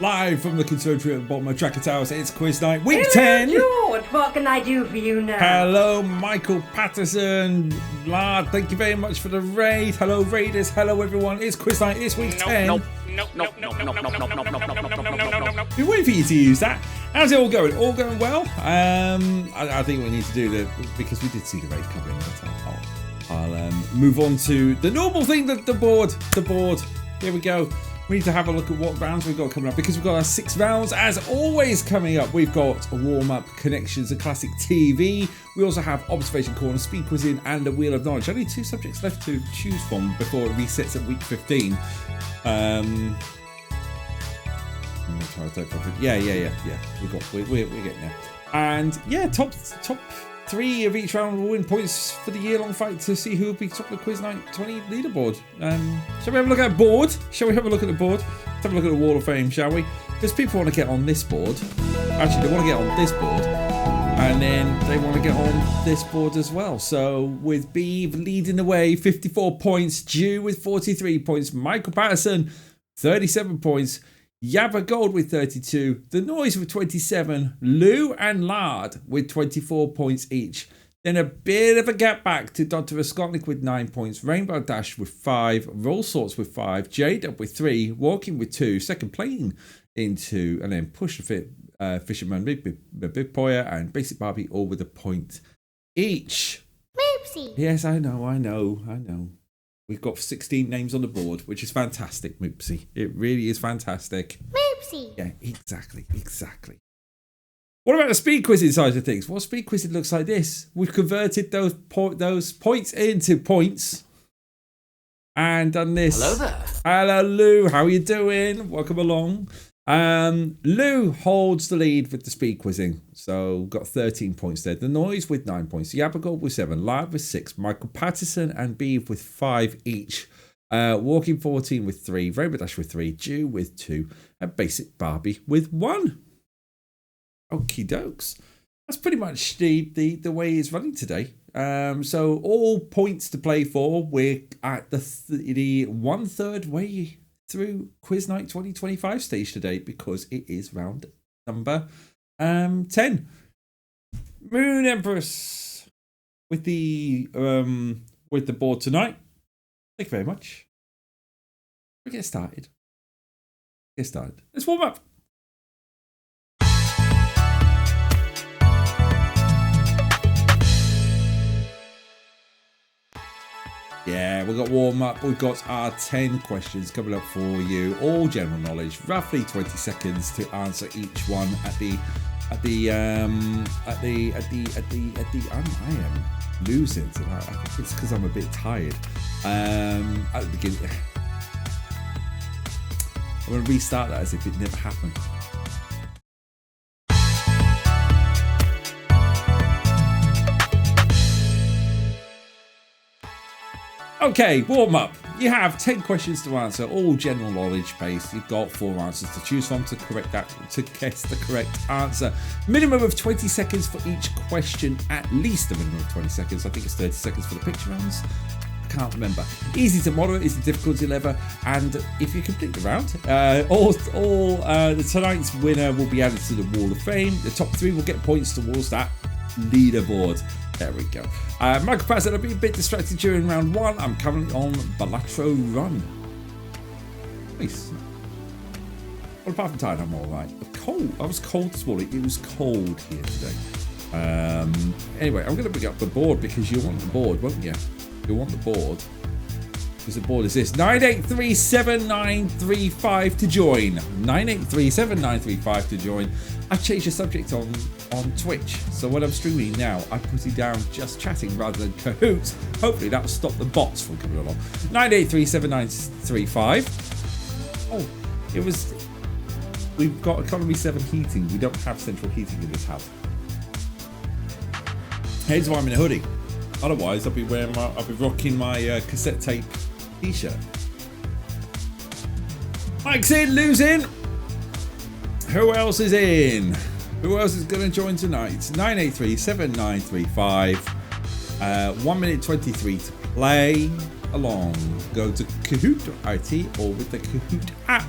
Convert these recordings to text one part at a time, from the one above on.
Live from the conservatory at the bottom of Tracker Towers, it's quiz night, week 10. George, what can I do for you now? Hello, Michael Patterson. Lard, thank you very much for the raid. Hello, Raiders. Hello, everyone. It's quiz night. It's week 10. Nope. Been waiting for you to use that. How's it all going? All going well? I think we need to do the, because we did see the raid coming. I'll move on to the normal thing, the board. Here we go. We need to have a look at what rounds we've got coming up, because we've got our 6 rounds as always coming up. We've got a warm-up, connections, a classic TV. We also have observation corner, speed quizzing, and a wheel of knowledge. Only 2 subjects left to choose from before it resets at week 15. Yeah. We're getting there. And yeah, top 3 of each round will win points for the year-long fight to see who will be top of the Quiz Night 20 leaderboard. Shall we have a look at the board? Let's have a look at the Wall of Fame, shall we? Because people want to get on this board. Actually, they want to get on this board. And then they want to get on this board as well. So with Beeve leading the way, 54 points. Jew with 43 points. Michael Patterson, 37 points. Yabba Gold with 32, The Noise with 27, Lou and Lard with 24 points each. Then a bit of a gap back to Dr. Skotnik with 9 points, Rainbow Dash with 5, Roll Sorts with 5, Jade Up with 3, Walking with 2, Second Plane in 2, and then Push the Fit, Fisherman, Big Poya, and Basic Barbie all with a point each. Moopsie. Yes, I know. We've got 16 names on the board, which is fantastic, Moopsie. It really is fantastic. Moopsie. Yeah, exactly. What about the speed quizzing side of things? Well, speed quizzing looks like this. We've converted those points into points and done this. Hello there. Hello, Lou. How are you doing? Welcome along. Lou holds the lead with the speed quizzing, so got 13 points there. The Noise with 9 points, Yabagold with 7, Live with 6, Michael Patterson and Beeve with 5 each, Walking 14 with 3, Rainbow Dash with 3, Jew with 2, and Basic Barbie with 1. Okie dokes. That's pretty much the way it's running today. So all points to play for. We're at the 1/3 way through Quiz Night 2025 stage today, because it is round number 10. Moon Empress with the board tonight. Thank you very much. We get started. Let's warm up. Yeah, we've got warm up. We've got our 10 questions coming up for you. All general knowledge, roughly 20 seconds to answer each one I am losing tonight. I think it's because I'm a bit tired. At the beginning, I'm going to restart that as if it never happened. Okay, warm up. You have 10 questions to answer, all general knowledge based. You've got 4 answers to choose from to guess the correct answer. Minimum of 20 seconds for each question, at least a minimum of 20 seconds. I think it's 30 seconds for the picture rounds. I can't remember. Easy to moderate is the difficulty level, and if you complete the round, tonight's winner will be added to the Wall of Fame. The top 3 will get points towards that leaderboard. There we go. Michael Patterson, I've been a bit distracted during round 1. I'm currently on Balatro Run. Nice. Well, apart from tired, I'm alright. Cold. I was cold this morning. It was cold here today. Anyway, I'm going to bring up the board, because you'll want the board, won't you? You'll want the board. Because the board is this. 9837935 to join. 9837935 to join. I've changed the subject on Twitch, so when I'm streaming now, I put it down just chatting rather than Kahoots. Hopefully that will stop the bots from coming along. 9837935. Oh, it was. We've got economy 7 heating. We don't have central heating in this house. Hence why I'm in a hoodie. Otherwise, I'll be rocking my cassette tape t-shirt. Mike's in, Lou's in. Who else is in? Who else is going to join tonight? 9837935. 1 minute 23 to play along. Go to Kahoot.it or with the Kahoot app.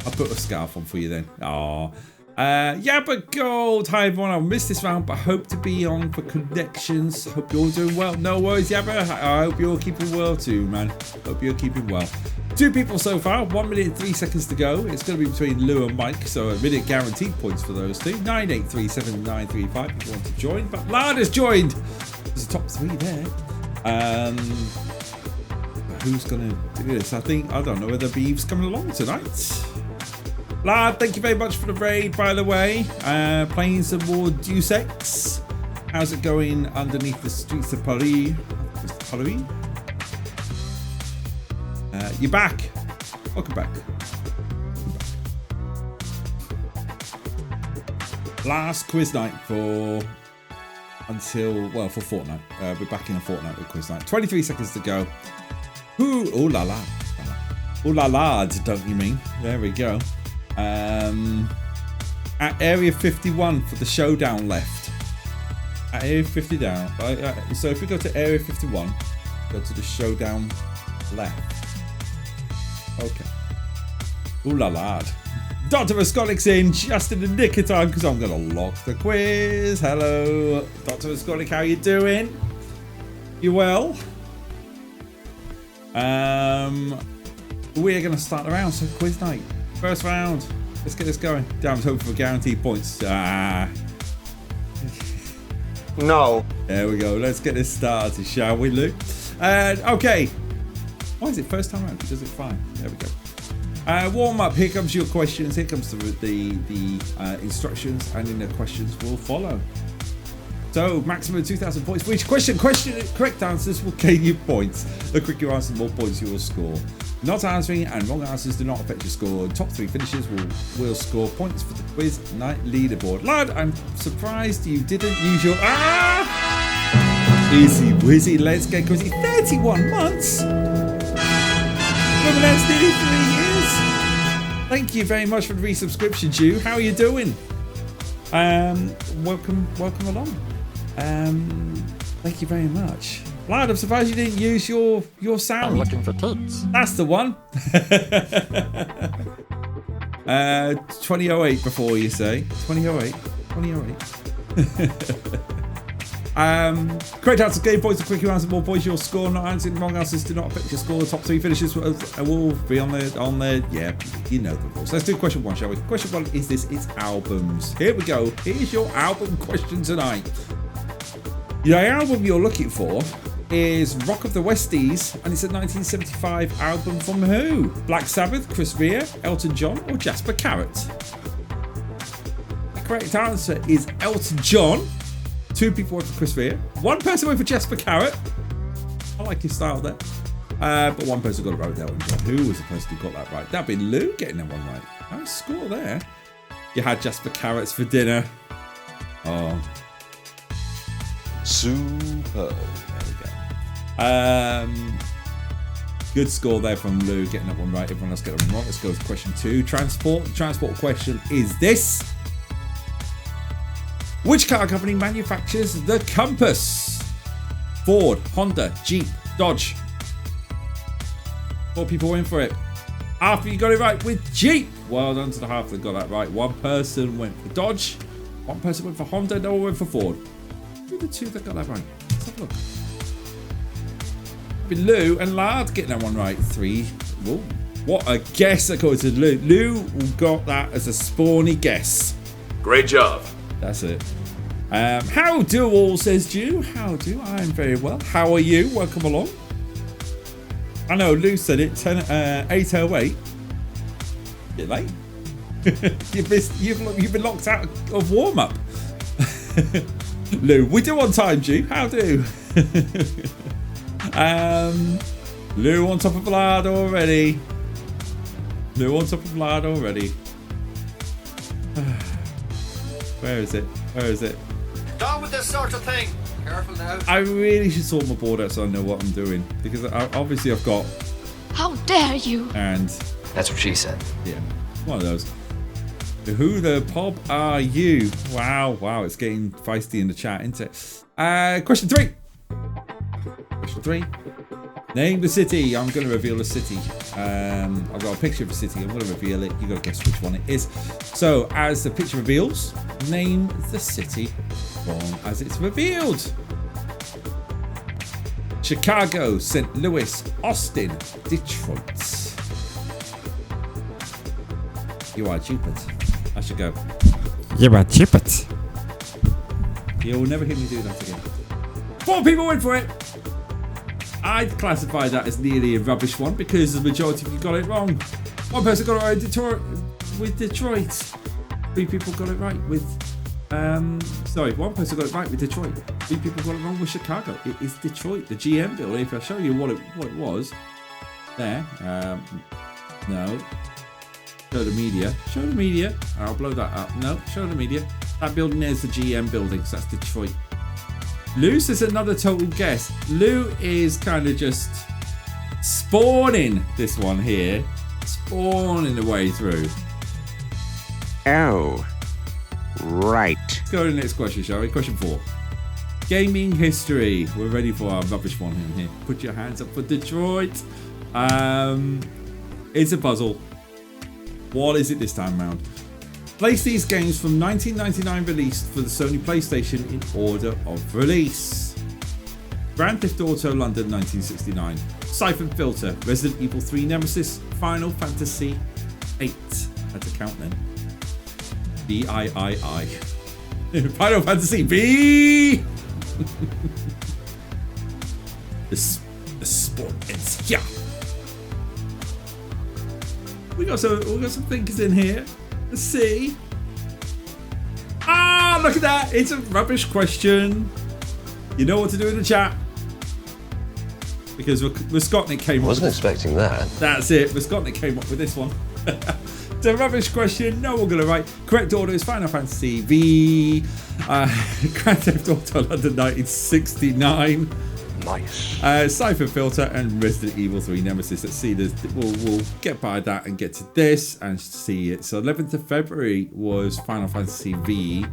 I'll put a scarf on for you then. Aww. Yeah, but gold. Hi everyone, I missed this round, but hope to be on for connections. Hope you're all doing well. No worries, Yabba. I hope you're keeping well too, man. Hope you're keeping well. 2 people so far, 1 minute and 3 seconds to go. It's going to be between Lou and Mike, so a minute guaranteed points for those two. 9837935 if you want to join. But Lard has joined. There's a top 3 there. Who's going to do this? I don't know whether Beeve's coming along tonight. Lad, thank you very much for the raid, by the way. Playing some more Deus Ex. How's it going underneath the streets of Paris? You're back. Welcome back. Last quiz night for Fortnite. We're back in a fortnight with quiz night. 23 seconds to go. Oh la la. Oh la la, don't you mean? There we go. At area 51 for the showdown left. At area 50 down. So if we go to area 51, go to the showdown left. Okay. Ooh la la. Dr. Visconic's in just in the nick of time because I'm going to lock the quiz. Hello, Dr. Visconic, how you doing? You well? We're going to start the round, so quiz night. First round. Let's get this going. Damn, I was hoping for guaranteed points. No. There we go. Let's get this started, shall we, Luke? Okay. Why is it first time around? He does it fine. There we go. Warm up. Here comes your questions. Here comes the instructions, and then the questions will follow. So maximum 2,000 points for each question. Correct answers will gain you points. The quicker you answer, the more points you will score. Not answering and wrong answers do not affect your score. Top 3 finishers will score points for the quiz night leaderboard. Lad, I'm surprised you didn't use your easy wizzy. Let's get quizzy. 31 months. That's nearly 3 years. Thank you very much for the resubscription, Jew. How are you doing? Welcome along. Thank you very much. Lad, I'm surprised you didn't use your sound. I'm looking for tits. That's the one. 2008 before you say. 2008. Correct answers gain points. The quicker you answer, more points you'll score. Not answering wrong answers do not affect your score. The top 3 finishes will be on the yeah, you know the rules. Let's do question 1, shall we? Question 1 is this. It's albums. Here we go. Here's your album question tonight. The album you're looking for is Rock of the Westies, and it's a 1975 album from who? Black Sabbath, Chris Rea, Elton John, or Jasper Carrot? The correct answer is Elton John. 2 people went for Chris Rea. 1 person went for Jasper Carrot. I like his style there. But 1 person got it right with Elton John. Who was the person who got that right? That'd be Lou getting that one right. Nice score there. You had Jasper Carrots for dinner. Oh. Superb. There we go. Good score there from Lou getting that one right. Everyone else get them wrong. Let's go to question 2. Transport. The transport question is this. Which car company manufactures the Compass? Ford, Honda, Jeep, Dodge. 4 people in for it. After you got it right with Jeep. Well done to the half that got that right. 1 person went for Dodge. 1 person went for Honda. No one went for Ford. Who are the 2 that got that right? Let's have a look. Lou and Lard getting that one right. 3. Whoa. What a guess according to Lou. Lou got that as a spawny guess. Great job. That's it. How do all, says Jew. How do? I'm very well. How are you? Welcome along. I know Lou said it. 8:08. Bit late. You've been locked out of warm up. Lou, we do on time, Jew. How do? Lou on top of Lard already. Where is it? Down with this sort of thing. Careful now. I really should sort my board out so I know what I'm doing, because obviously I've got. How dare you? And That's what she said. yeah, one of those. Who the pop are you? Wow, it's getting feisty in the chat, isn't it? Question 3. Name the city. I'm going to reveal a city. I've got a picture of a city. I'm going to reveal it. You've got to guess which one it is. So, as the picture reveals, name the city as it's revealed. Chicago, St. Louis, Austin, Detroit. You are stupid. I should go. You are stupid. You'll never hear me do that again. 4 people went for it. I'd classify that as nearly a rubbish one because the majority of you got it wrong. One person got it right with Detroit. 3 people got it right with... one person got it right with Detroit. 3 people got it wrong with Chicago. It is Detroit, the GM building. If I show you what it was, there. No. Show the media. Show the media. I'll blow that up. No, show the media. That building there's the GM building, so that's Detroit. Lou says another total guess. Lou is kind of just spawning this one here. Spawning the way through. Oh. Right. Let's go to the next question, shall we? Question 4. Gaming history. We're ready for our rubbish one in here. Put your hands up for Detroit. It's a puzzle. What is it this time round? Place these games from 1999 released for the Sony PlayStation in order of release. Grand Theft Auto London 1969. Siphon Filter. Resident Evil 3 Nemesis. Final Fantasy 8. I had to count then. B-I-I-I. Final Fantasy B! the sport ends here. We got some thinkers in here. Let's see. Ah, look at that. It's a rubbish question. You know what to do in the chat. Because Wiskotnik came up. Wasn't expecting that. That's it. Wiskotnik came up with this one. It's a rubbish question. No one got it right. Correct order is Final Fantasy V. Grand Theft Auto London 1969. Nice. Siphon Filter and Resident Evil 3 Nemesis. Let's see this. We'll get by that and get to this and see it. So 11th of February was Final Fantasy V.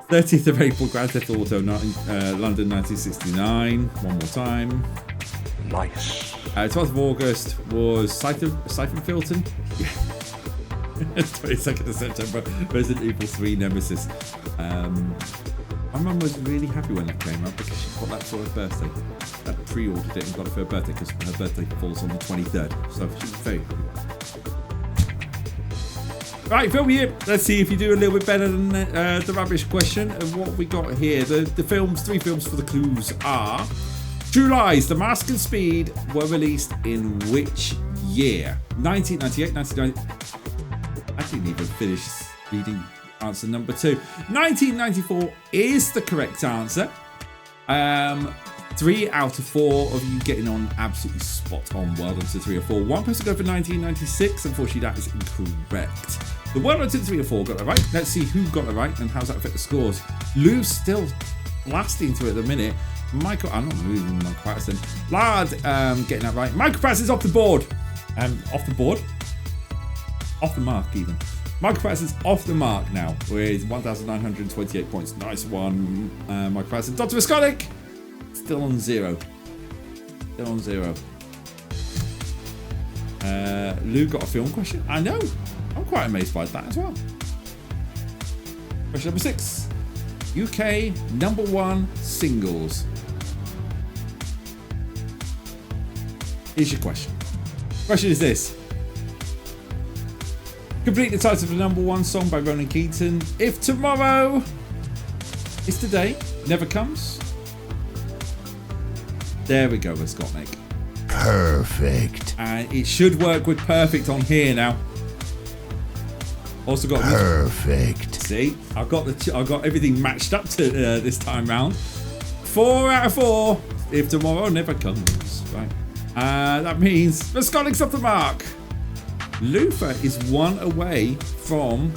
30th of April, Grand Theft Auto London 1969. One more time. Nice. 12th of August was Siphon Filter. Yeah. 22nd of September, Resident Evil 3 Nemesis. My mum was really happy when that came out because she got that for her birthday. I pre-ordered it and got it for her birthday because her birthday falls on the 23rd. So she was very happy. Right, film you. Let's see if you do a little bit better than the rubbish question. And what we got here, the films, 3 films for the clues are... True Lies, The Mask and Speed were released in which year? 1998, 1990... I didn't even finish reading answer number 2. 1994 is the correct answer. 3 out of 4 of you getting on absolutely spot on. Well done to 3 or 4. One person go for 1996. Unfortunately, that is incorrect. The well done to 3 or 4 got it right. Let's see who got it right and how's that affect the scores. Lou's still blasting through at the minute. Michael, I'm not moving Michael Patterson. Lard getting that right. Michael Patterson's off the board. Off the board? Off the mark even. Michael Patterson's off the mark now with 1,928 points. Nice one, Michael Patterson. Dr. Visconic still on 0. Still on 0. Lou got a film question. I know. I'm quite amazed by that as well. Question number 6. UK #1 singles. Here's your question. Question is this. Complete the title of the #1 song by Ronan Keaton. If tomorrow is today, never comes. There we go, Wiskotnik. Perfect. And it should work with perfect on here now. Also got perfect. See, I've got everything matched up to this time round. 4 out of 4. If tomorrow never comes, right? That means Wiskotnik's off the mark. Lufa is 1 away from...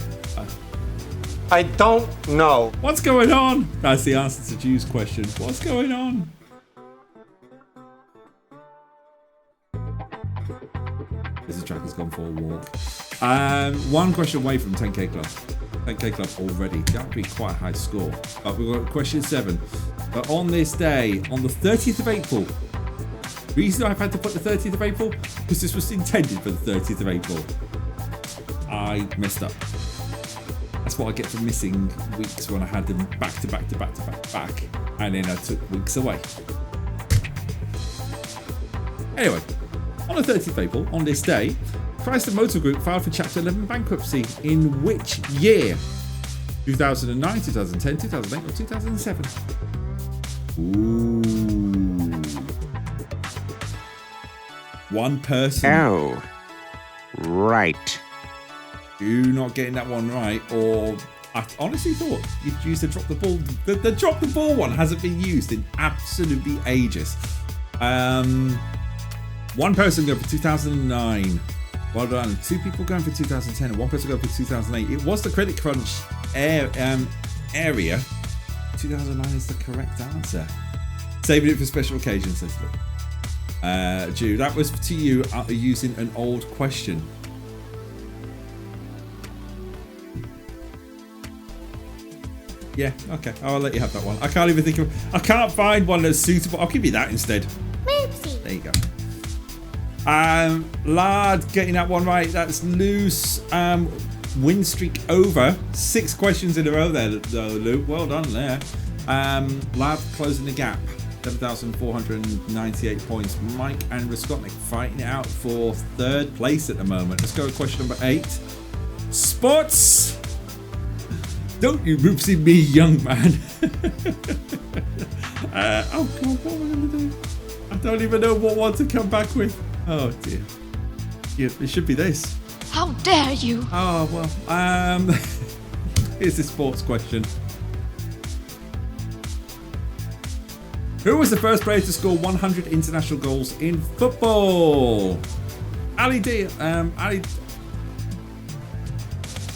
I don't know. What's going on? That's the answer to Ju's question. What's going on? This track has gone for a walk. 1 question away from 10k club. 10k club already. That would be quite a high score. But we've got question 7. But on this day, on the 30th of April, reason I've had to put the 30th of April, because this was intended for the 30th of April. I messed up. That's what I get for missing weeks when I had them back to back to back to back to back, and then I took weeks away. Anyway, on the 30th of April, on this day, Chrysler Motor Group filed for Chapter 11 bankruptcy in which year? 2009, 2010, 2008, or 2007? Ooh. One person. Oh, right. You not getting that one right, or I honestly thought you'd use the drop the ball. The drop the ball one hasn't been used in absolutely ages. One person going for 2009. Well done. Two people going for 2010 and one person going for 2008. It was the Credit Crunch area. 2009 is the correct answer. Saving it for special occasions, says Luke. Drew, that was to you using an old question. Yeah, okay. I'll let you have that one. I can't even think of... I can't find one that's suitable. I'll give you that instead. Oopsie. There you go. Lard getting that one right. That's loose. Win streak over. 6 questions in a row there, though, Luke. Well done there. Lard closing the gap. 7,498 points. Mike and Raskotnik fighting it out for 3rd place at the moment. Let's go with question number 8. Sports. Don't you roopsie me, young man. Oh God, what am I going to do? I don't even know what one to come back with. Oh dear. Yeah, it should be this. How dare you? Oh well. Here's the sports question. Who was the first player to score 100 international goals in football? Ali D. Ali.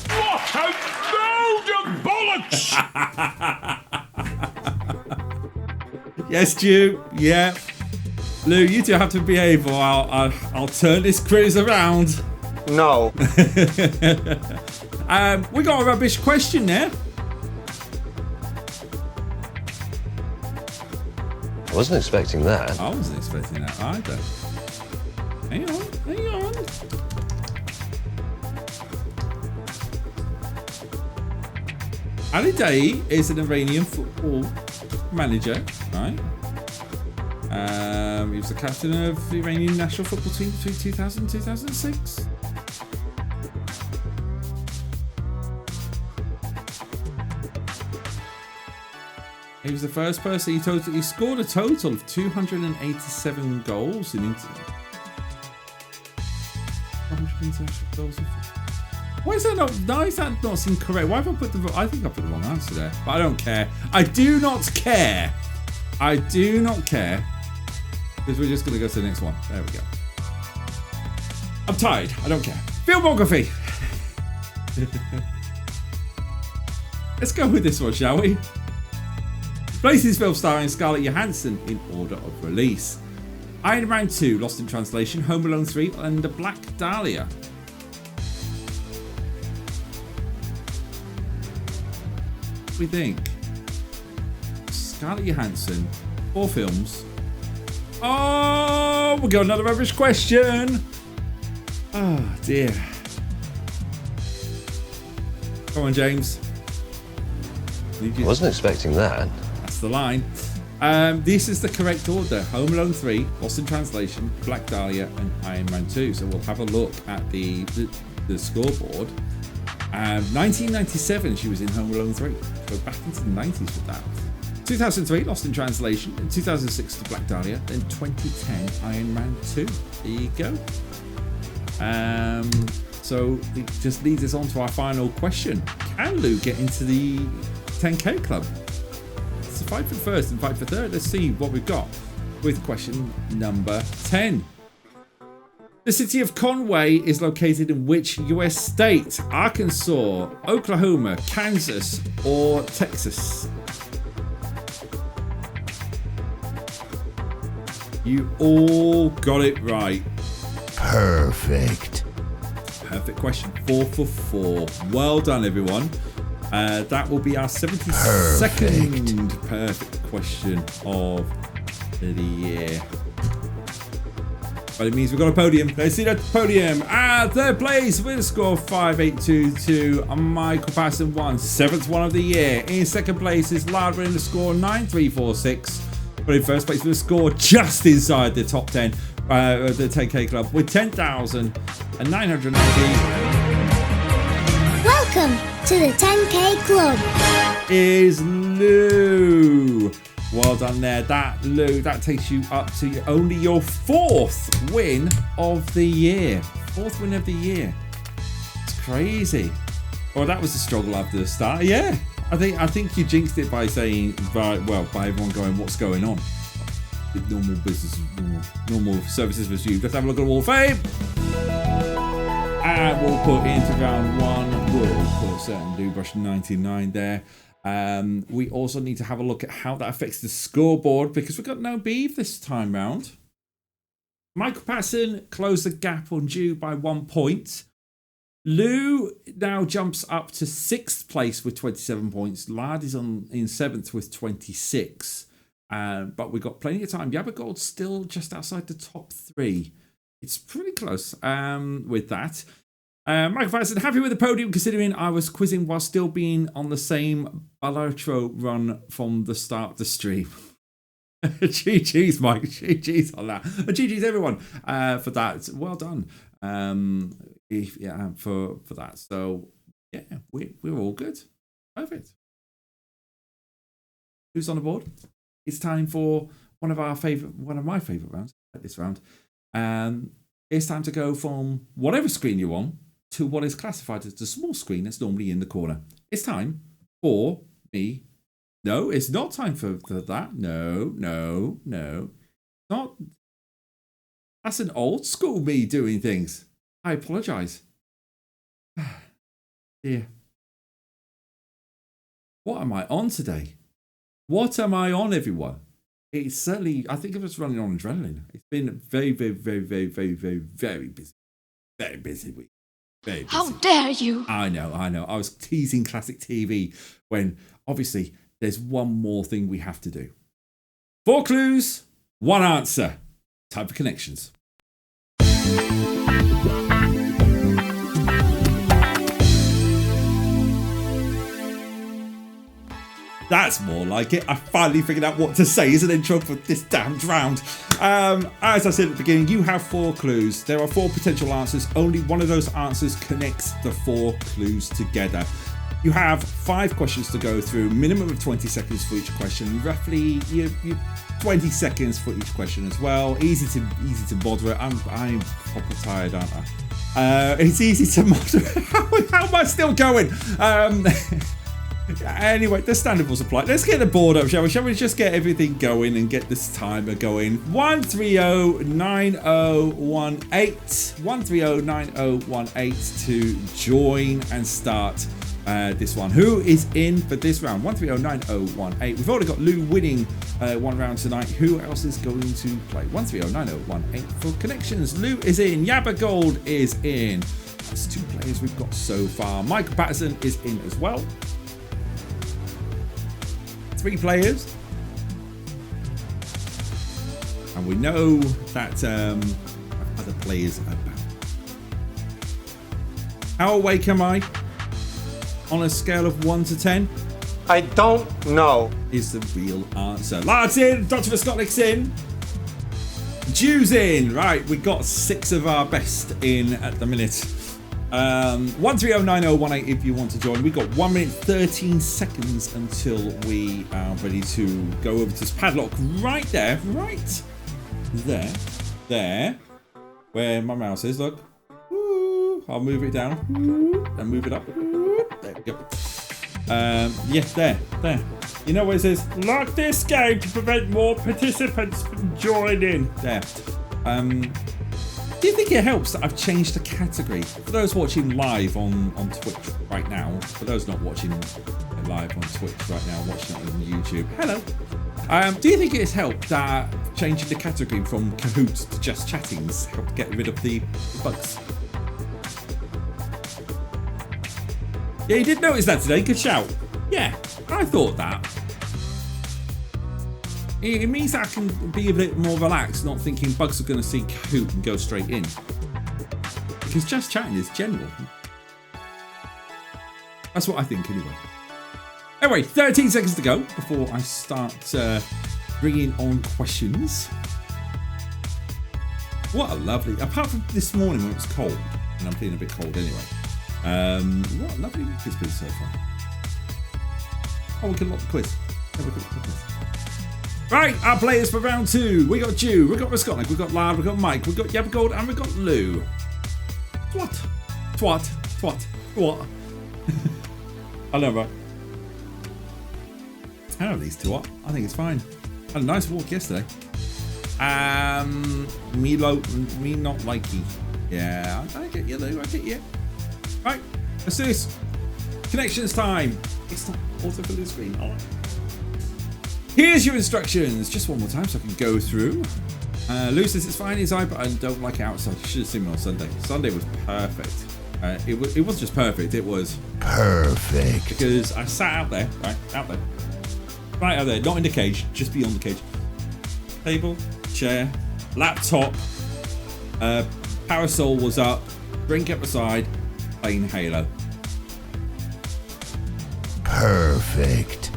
What a load of bollocks! Yes, Stu. Yeah. Lou, you two have to behave, or I'll turn this quiz around. No. We got a rubbish question there. I wasn't expecting that. I wasn't expecting that either. Hang on. Ali Day is an Iranian football manager, right? He was the captain of the Iranian national football team between 2000 and 2006. He was the first person. He scored a total of 287 goals in Inter. 100 international goals. Why is that not? Why is that not seem correct? Why have I put the? I think I put the wrong answer there, but I don't care. I do not care. I do not care. Because we're just going to go to the next one. There we go. I'm tired. I don't care. Filmography. Let's go with this one, shall we? Places film starring Scarlett Johansson in order of release. Iron Man 2, Lost in Translation, Home Alone 3, and The Black Dahlia. What do we think? Scarlett Johansson, 4 films. Oh, we got another rubbish question. Oh dear. Come on, James. I wasn't expecting that. That's the line. This is the correct order. Home Alone 3, Lost in Translation, Black Dahlia, and Iron Man 2. So we'll have a look at the scoreboard. 1997, she was in Home Alone 3. Go back into the 90s with that. 2003, Lost in Translation. In 2006, The Black Dahlia. Then 2010, Iron Man 2. There you go. So it just leads us on to our final question. Can Lou get into the 10K club? So fight for first and fight for third. Let's see what we've got with question number 10. The city of Conway is located in which US state? Arkansas, Oklahoma, Kansas, or Texas? You all got it right. Perfect. Perfect question. 4 for 4. Well done, everyone. That will be our 72nd perfect question of the year. But it means we've got a podium. Let's see that podium. Third place with a score of 5822. Michael Patterson won 7th one of the year. In second place is Lard with a score 9346. But in first place with a score just inside the top 10 of the 10K club with 10,990. Welcome to the 10K club. Is Lou. Well done there. That takes you up to only your 4th win of the year. 4th win of the year. It's crazy. Well, that was a struggle after the start. Yeah. I think you jinxed it by saying, by everyone going, what's going on? With normal business, normal services resumed. Let's have a look at the Wall of Fame. And we'll put into round 1. We'll put a certain Lou Brush 99 there. We also need to have a look at how that affects the scoreboard because we've got no beef this time round. Michael Patterson closed the gap on Jew by 1 point. Lou now jumps up to 6th place with 27 points. Lard is in 7th with 26. But we've got plenty of time. Yabagold's still just outside the top 3. It's pretty close with that. Michael Patterson, happy with the podium considering I was quizzing while still being on the same Balatro run from the start of the stream. GG's, Mike. GG's on that. GG's, everyone, for that. Well done. For that. So, yeah, we're all good. Perfect. Who's on the board? It's time for one of my favourite rounds, this round. It's time to go from whatever screen you're on to what is classified as the small screen that's normally in the corner. It's time for me. No, it's not time for that. No. Not. That's an old school me doing things. I apologise. Dear. What am I on today? What am I on, everyone? It's certainly, I think I was running on adrenaline. It's been a very, very, very, very, very, very, very busy. Very busy week. Very busy. How dare you? I know. I was teasing classic TV when obviously there's one more thing we have to do. 4 clues, 1 answer. Time for connections. That's more like it. I finally figured out what to say as an intro for this damned round. As I said at the beginning, you have 4 clues. There are 4 potential answers. Only one of those answers connects the 4 clues together. You have 5 questions to go through, minimum of 20 seconds for each question. Roughly 20 seconds for each question as well. Easy to moderate. I'm proper tired, aren't I? It's easy to moderate. How am I still going? Anyway, the standard rules apply. Let's get the board up, shall we? Shall we just get everything going and get this timer going? 1309018. 1309018 to join and start this one. Who is in for this round? 1309018. We've already got Lou winning 1 round tonight. Who else is going to play? 1309018 for connections. Lou is in. Yabagold is in. That's 2 players we've got so far. Michael Patterson is in as well. 3 players, and we know that other players are about. How awake am I on a scale of 1 to 10? I don't know. Is the real answer. Lard's in, Dr. Viscotnic's in, Jew's in. Right, we got 6 of our best in at the minute. 1309018 if you want to join. We've got 1 minute 13 seconds until we are ready to go over to this padlock right there, where my mouse is. Look, I'll move it down and move it up. There we go. Yeah, there. You know where it says lock this game to prevent more participants from joining. There. Do you think it helps that I've changed the category? For those watching live on Twitch right now, for those not watching live on Twitch right now, watching it on YouTube, hello. Do you think it's helped that changing the category from Kahoots to Just Chattings helped get rid of the bugs? Yeah, you did notice that today. Good shout. Yeah, I thought that. It means that I can be a bit more relaxed, not thinking bugs are going to see Kahoot and go straight in. Because just chatting is general. That's what I think anyway. Anyway, 13 seconds to go before I start bringing on questions. What a lovely, apart from this morning when it was cold, and I'm feeling a bit cold anyway. What a lovely week it's been so far. Oh, we can lock the quiz. Yeah, we can lock the quiz. Right, our players for round 2. We got Jew, we got Raskolnik, we got Lard, we got Mike, we got Yabbergold, and we got Lou. Twat. What? I know, right? How are these two up? I think it's fine. Had a nice walk yesterday. Me not likey. Yeah, I get you, Lou. I get you. Right, let's do this. Connections time. It's not autofill the screen. Oh. Here's your instructions. Just one more time so I can go through. Lou says it's fine inside, but I don't like it outside. You should have seen me on Sunday. Sunday was perfect. It wasn't just perfect. It was perfect. Because I sat out there, right out there, not in the cage, just beyond the cage. Table, chair, laptop, parasol was up, drink up the side, playing Halo. Perfect.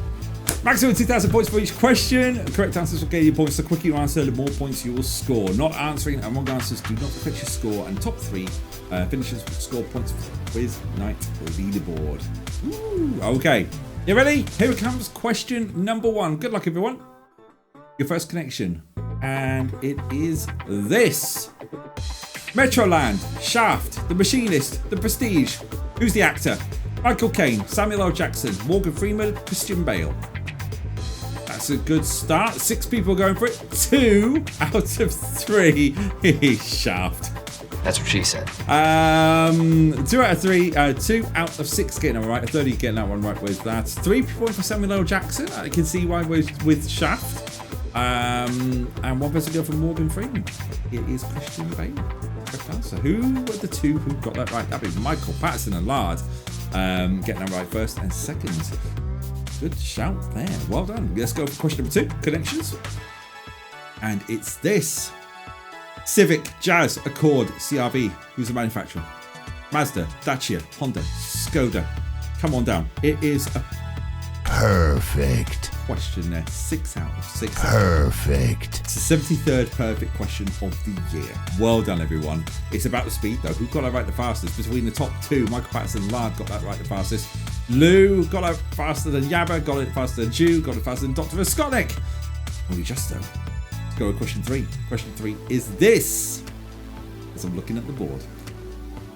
Maximum 2,000 points for each question. Correct answers will gain you points. The quicker you answer, the more points you will score. Not answering and wrong answers do not affect your score. And top 3 finishers will score points for the quiz night leaderboard. Ooh, okay, you ready? Here it comes. Question number 1. Good luck, everyone. Your first connection, and it is this: Metroland, Shaft, The Machinist, The Prestige. Who's the actor? Michael Caine, Samuel L. Jackson, Morgan Freeman, Christian Bale. That's a good start. 6 people going for it. 2 out of 3 is Shaft. That's what she said. 2 out of 3, 2 out of 6 getting that right. A 30 getting that one right with that. 3 points for Samuel L. Jackson. I can see why we're with Shaft. And 1 person go for Morgan Freeman. It is Christian Bale. So who were the 2 who got that right? That'd be Michael Patterson and Lard. Getting that right first and second. Good shout there. Well done. Let's go for question number 2. Connections. And it's this: Civic, Jazz, Accord, CRV. Who's the manufacturer? Mazda, Dacia, Honda, Skoda. Come on down. It is a perfect question there. 6 out of 6. Perfect. It's the 73rd perfect question of the year. Well done, everyone. It's about the speed, though. Who got that right the fastest? Between the top 2, Michael Patterson and Lard got that right the fastest. Lou got it faster than Yabba, got it faster than Jew, got it faster than Dr. Raskolnik. Only just though. Let's go with question 3. Question 3 is this, as I'm looking at the board.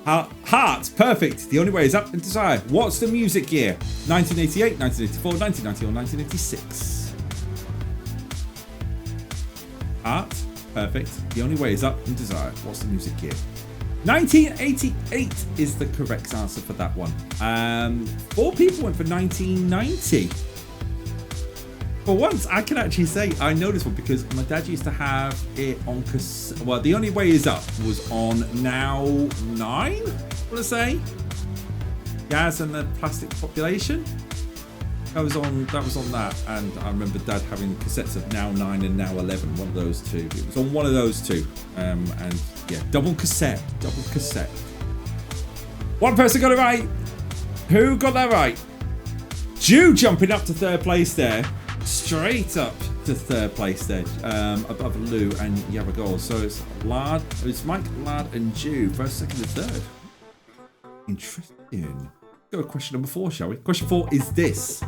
Heart, perfect. The only way is up and desire. What's the music year? 1988, 1984, 1990, or 1986? Heart, perfect. The only way is up and desire. What's the music year? 1988 is the correct answer for that one. 4 people went for 1990. For once, I can actually say I know this one because my dad used to have it on cassette. Well, The Only Way Is Up was on Now 9, I want to say. Gaz and the Plastic Population. That was on that, and I remember Dad having cassettes of Now 9 and Now 11. One of those 2. It was on one of those 2. And yeah, double cassette. 1 person got it right. Who got that right? Jew jumping up to 3rd place there. Straight up to 3rd place there, above Lou and Yabagol. So it's Mike, Lard, and Jew, 1st, 2nd, and 3rd. Interesting. Go to question number 4, shall we? Question 4 is this: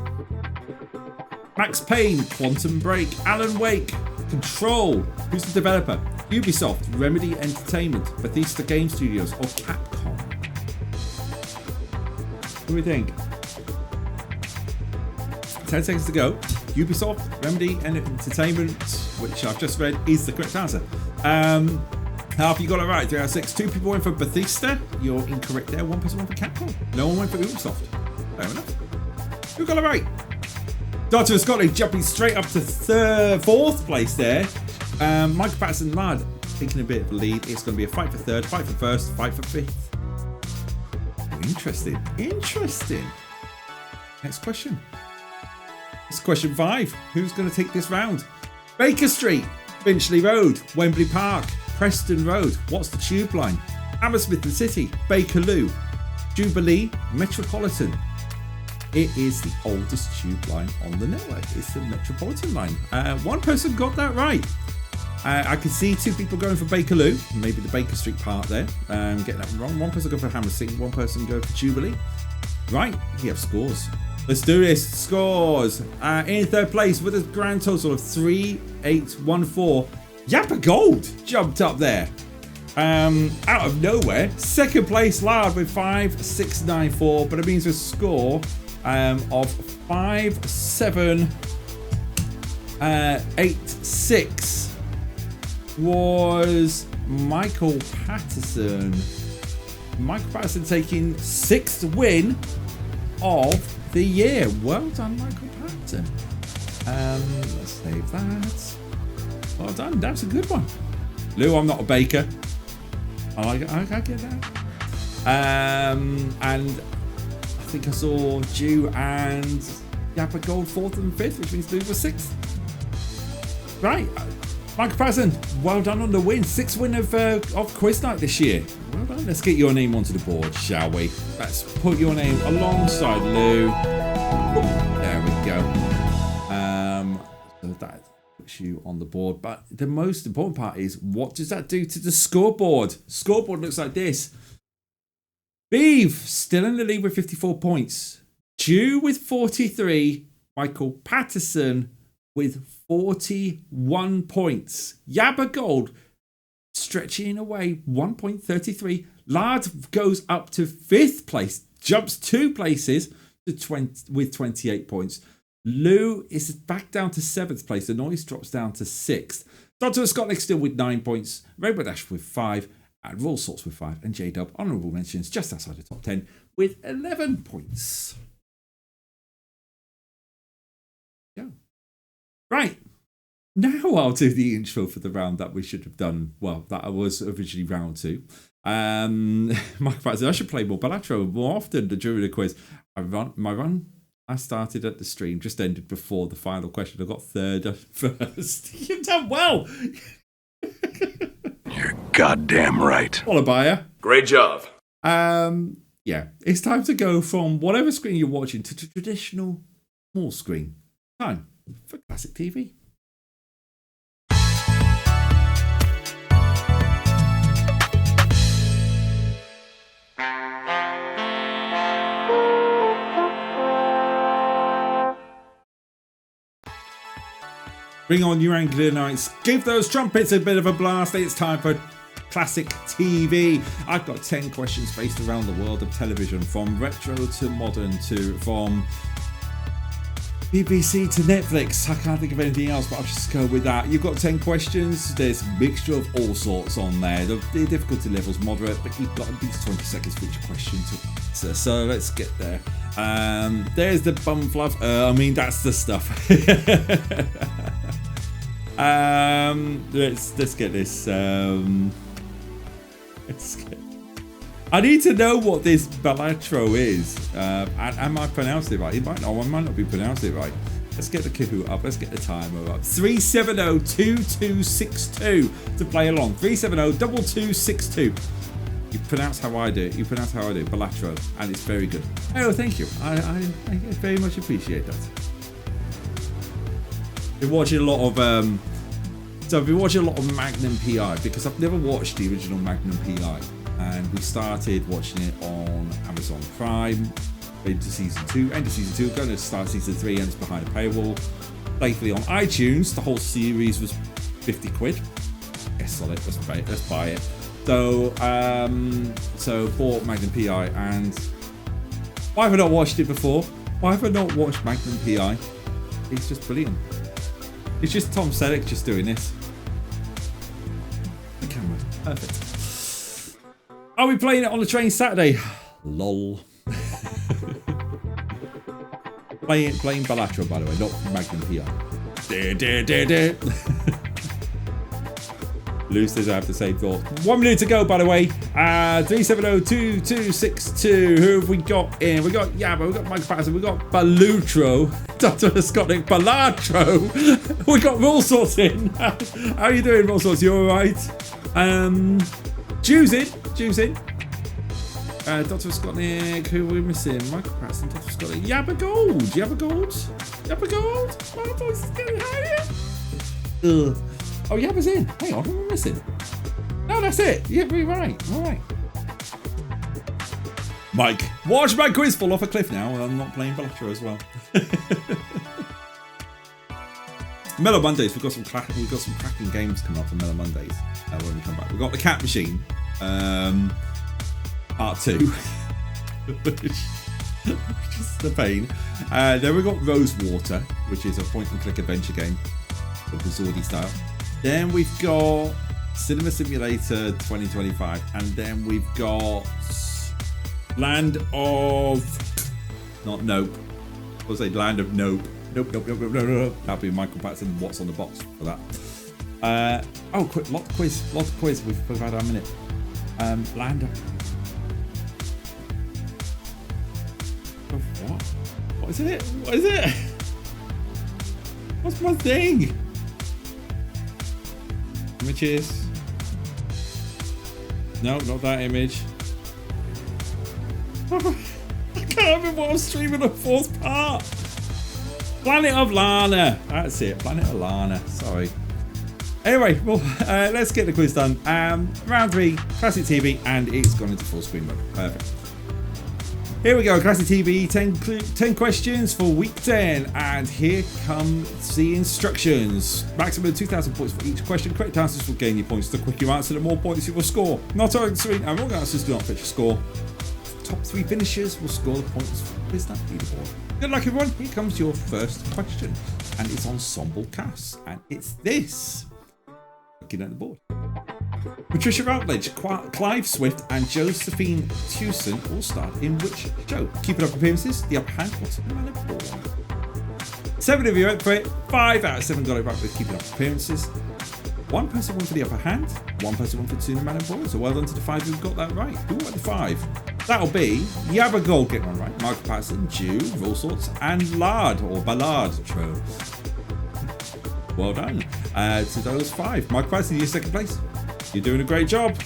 Max Payne, Quantum Break, Alan Wake, Control. Who's the developer? Ubisoft, Remedy Entertainment, Bethesda Game Studios, or Capcom? What do we think? 10 seconds to go. Ubisoft, Remedy Entertainment, which I've just read is the correct answer. Half you got it right. 3 out of 6. 2 people went for Bethesda. You're incorrect there. 1 person went for Capcom. No one went for Ubisoft. Fair enough. Who got it right? Dr. Scotland jumping straight up to 4th place there. Michael Patterson Lad taking a bit of a lead. It's going to be a fight for 3rd, fight for 1st, fight for 5th. Interesting. Next question. It's question 5. Who's going to take this round? Baker Street, Finchley Road, Wembley Park, Preston Road. What's the tube line? Hammersmith and City, Bakerloo, Jubilee, Metropolitan. It is the oldest tube line on the network. It's the Metropolitan line. One person got that right. I can see two people going for Bakerloo, maybe the Baker Street part there, getting that wrong. One person go for Hammersmith, one person go for Jubilee. Right, we have scores. Let's do this. Scores. In third place with a grand total of 3814. Yappa Gold jumped up there. Out of nowhere. Second place, Lard with 5694, but it means a score of 5786 was Michael Patterson. Michael Patterson taking 6th win of the year. Well done, Michael Patterson. Let's save that. Well done. That's a good one. Lou, I'm not a baker. I like it. I get that. And I think I saw Jew and Yappa Gold 4th and 5th, which means Lou was 6th. Right. Michael Patterson, well done on the win. 6th win of Quiz Night this year. Well done. Let's get your name onto the board, shall we? Let's put your name alongside Lou. There we go. So that puts you on the board. But the most important part is, what does that do to the scoreboard? Scoreboard looks like this. Beeve still in the lead with 54 points. Jew with 43. Michael Patterson with 41 points. Yappa Gold stretching away 1.33. Lard goes up to 5th place, jumps 2 places to 20 with 28 points. Lou is back down to 7th place. The Noise drops down to 6th. Dr. Scott still with 9 points. Rainbow Dash with 5. And Raw Sorts with 5. And J-Dub, honourable mentions, just outside the top 10 with 11 points. Yeah. Right. Now I'll do the intro for the round that we should have done. Well, that was originally round 2. Mike Patterson, I should play more Balatro more often during the quiz. My run I started at the stream just ended before the final question. I got 3rd at first. You've done well. You're goddamn right. Followed by a Great job. yeah, it's time to go from whatever screen you're watching to traditional small screen. Time for classic TV. Bring on your Anglia Nights. Give those trumpets a bit of a blast. It's time for classic TV. I've got 10 questions based around the world of television, from retro to modern to from BBC to Netflix. I can't think of anything else, but I'll just go with that. You've got 10 questions. There's a mixture of all sorts on there. The difficulty level's moderate, but you've got at least 20 seconds for each question to answer. So let's get there. There's the bum fluff. That's the stuff. Let's get this. I need to know what this Balatro is. Am I pronouncing it right? I might not be pronouncing it right. Let's get the Kahoot up. Let's get the timer up. 370-2262 to play along. 370-2262. You pronounce how I do. Balatro, and it's very good. Oh, thank you. I very much appreciate that. Been watching a lot of Magnum PI because I've never watched the original Magnum PI, and we started watching it on Amazon Prime into season 2, end of season 2, going to start season 3, and it's behind a paywall. Thankfully on iTunes, the whole series was 50 quid. Yes, solid. Let's buy it. So bought Magnum PI, and why have I not watched it before? Why have I not watched Magnum PI? It's just brilliant. It's just Tom Selleck just doing this. The camera. Perfect. Are we playing it on the train Saturday? Lol. playing Balatro, by the way, not Magnum PI. Lou says I have the same thought. 1 minute to go, by the way. 370-2262. Who have we got in? We got Yappa, we got Mike Patterson, we got Balutro. Dr. Scottic Ballatro. We got All Sorts in. How are you doing, All Sorts? You alright? Jew's in. Dr. Scotnick, who are we missing? Michael Preston, Dr. Scotnick, Yabba Gold. My voice is getting higher. Ugh. Oh, Yabba's in. Hang on, who am I missing? No, that's it. Yeah, we're right. All right. Mike, watch my quiz fall off a cliff now, and I'm not playing Ballatro as well. Mellow Mondays. We've got some cracking games coming up on Mellow Mondays when we come back. We've got the Cat Machine. Part 2, which is the pain. Then we've got Rosewater, which is a point-and-click adventure game, sort of Zordy style. Then we've got Cinema Simulator 2025, and then we've got Land of... Not Nope. I was say Land of Nope. Nope. That'll be Michael Patton. What's on the box for that? Oh, quick, lot of quiz. We've had our minute. Land of... What? What is it? What's my thing? Images. No, not that image. I can't remember what I'm streaming the fourth part. Planet of Lana. That's it. Planet of Lana. Sorry. Anyway, well, let's get the quiz done. Round 3, Classic TV, and it's gone into full screen mode. Perfect. Here we go, Classic TV, 10 questions for week 10, and here comes the instructions. Maximum 2,000 points for each question. Correct answers will gain you points. The quicker you answer, the more points you will score. Not on screen, and wrong answers do not fetch a score. Top 3 finishers will score the points for the quiz night leaderboard. Good luck, everyone. Here comes your first question, and it's Ensemble Cast, and it's this. Looking at the board. Patricia Routledge, Clive Swift, and Josephine Tewson all starred in which show? Keeping Up Appearances, The Upper Hand, or Cinderella Born? 7 of you went for it. 5 out of 7 got it right with Keeping Up Appearances. 1 person won for The Upper Hand. 1 person won for Cinderella Born. So well done to the 5 who got that right. Who won the 5? That'll be Yabba Gold getting one right. Michael Patterson, Jew, All Sorts, and Lard or Ballard. Well done to those 5. Michael Patterson, you're second place. You're doing a great job.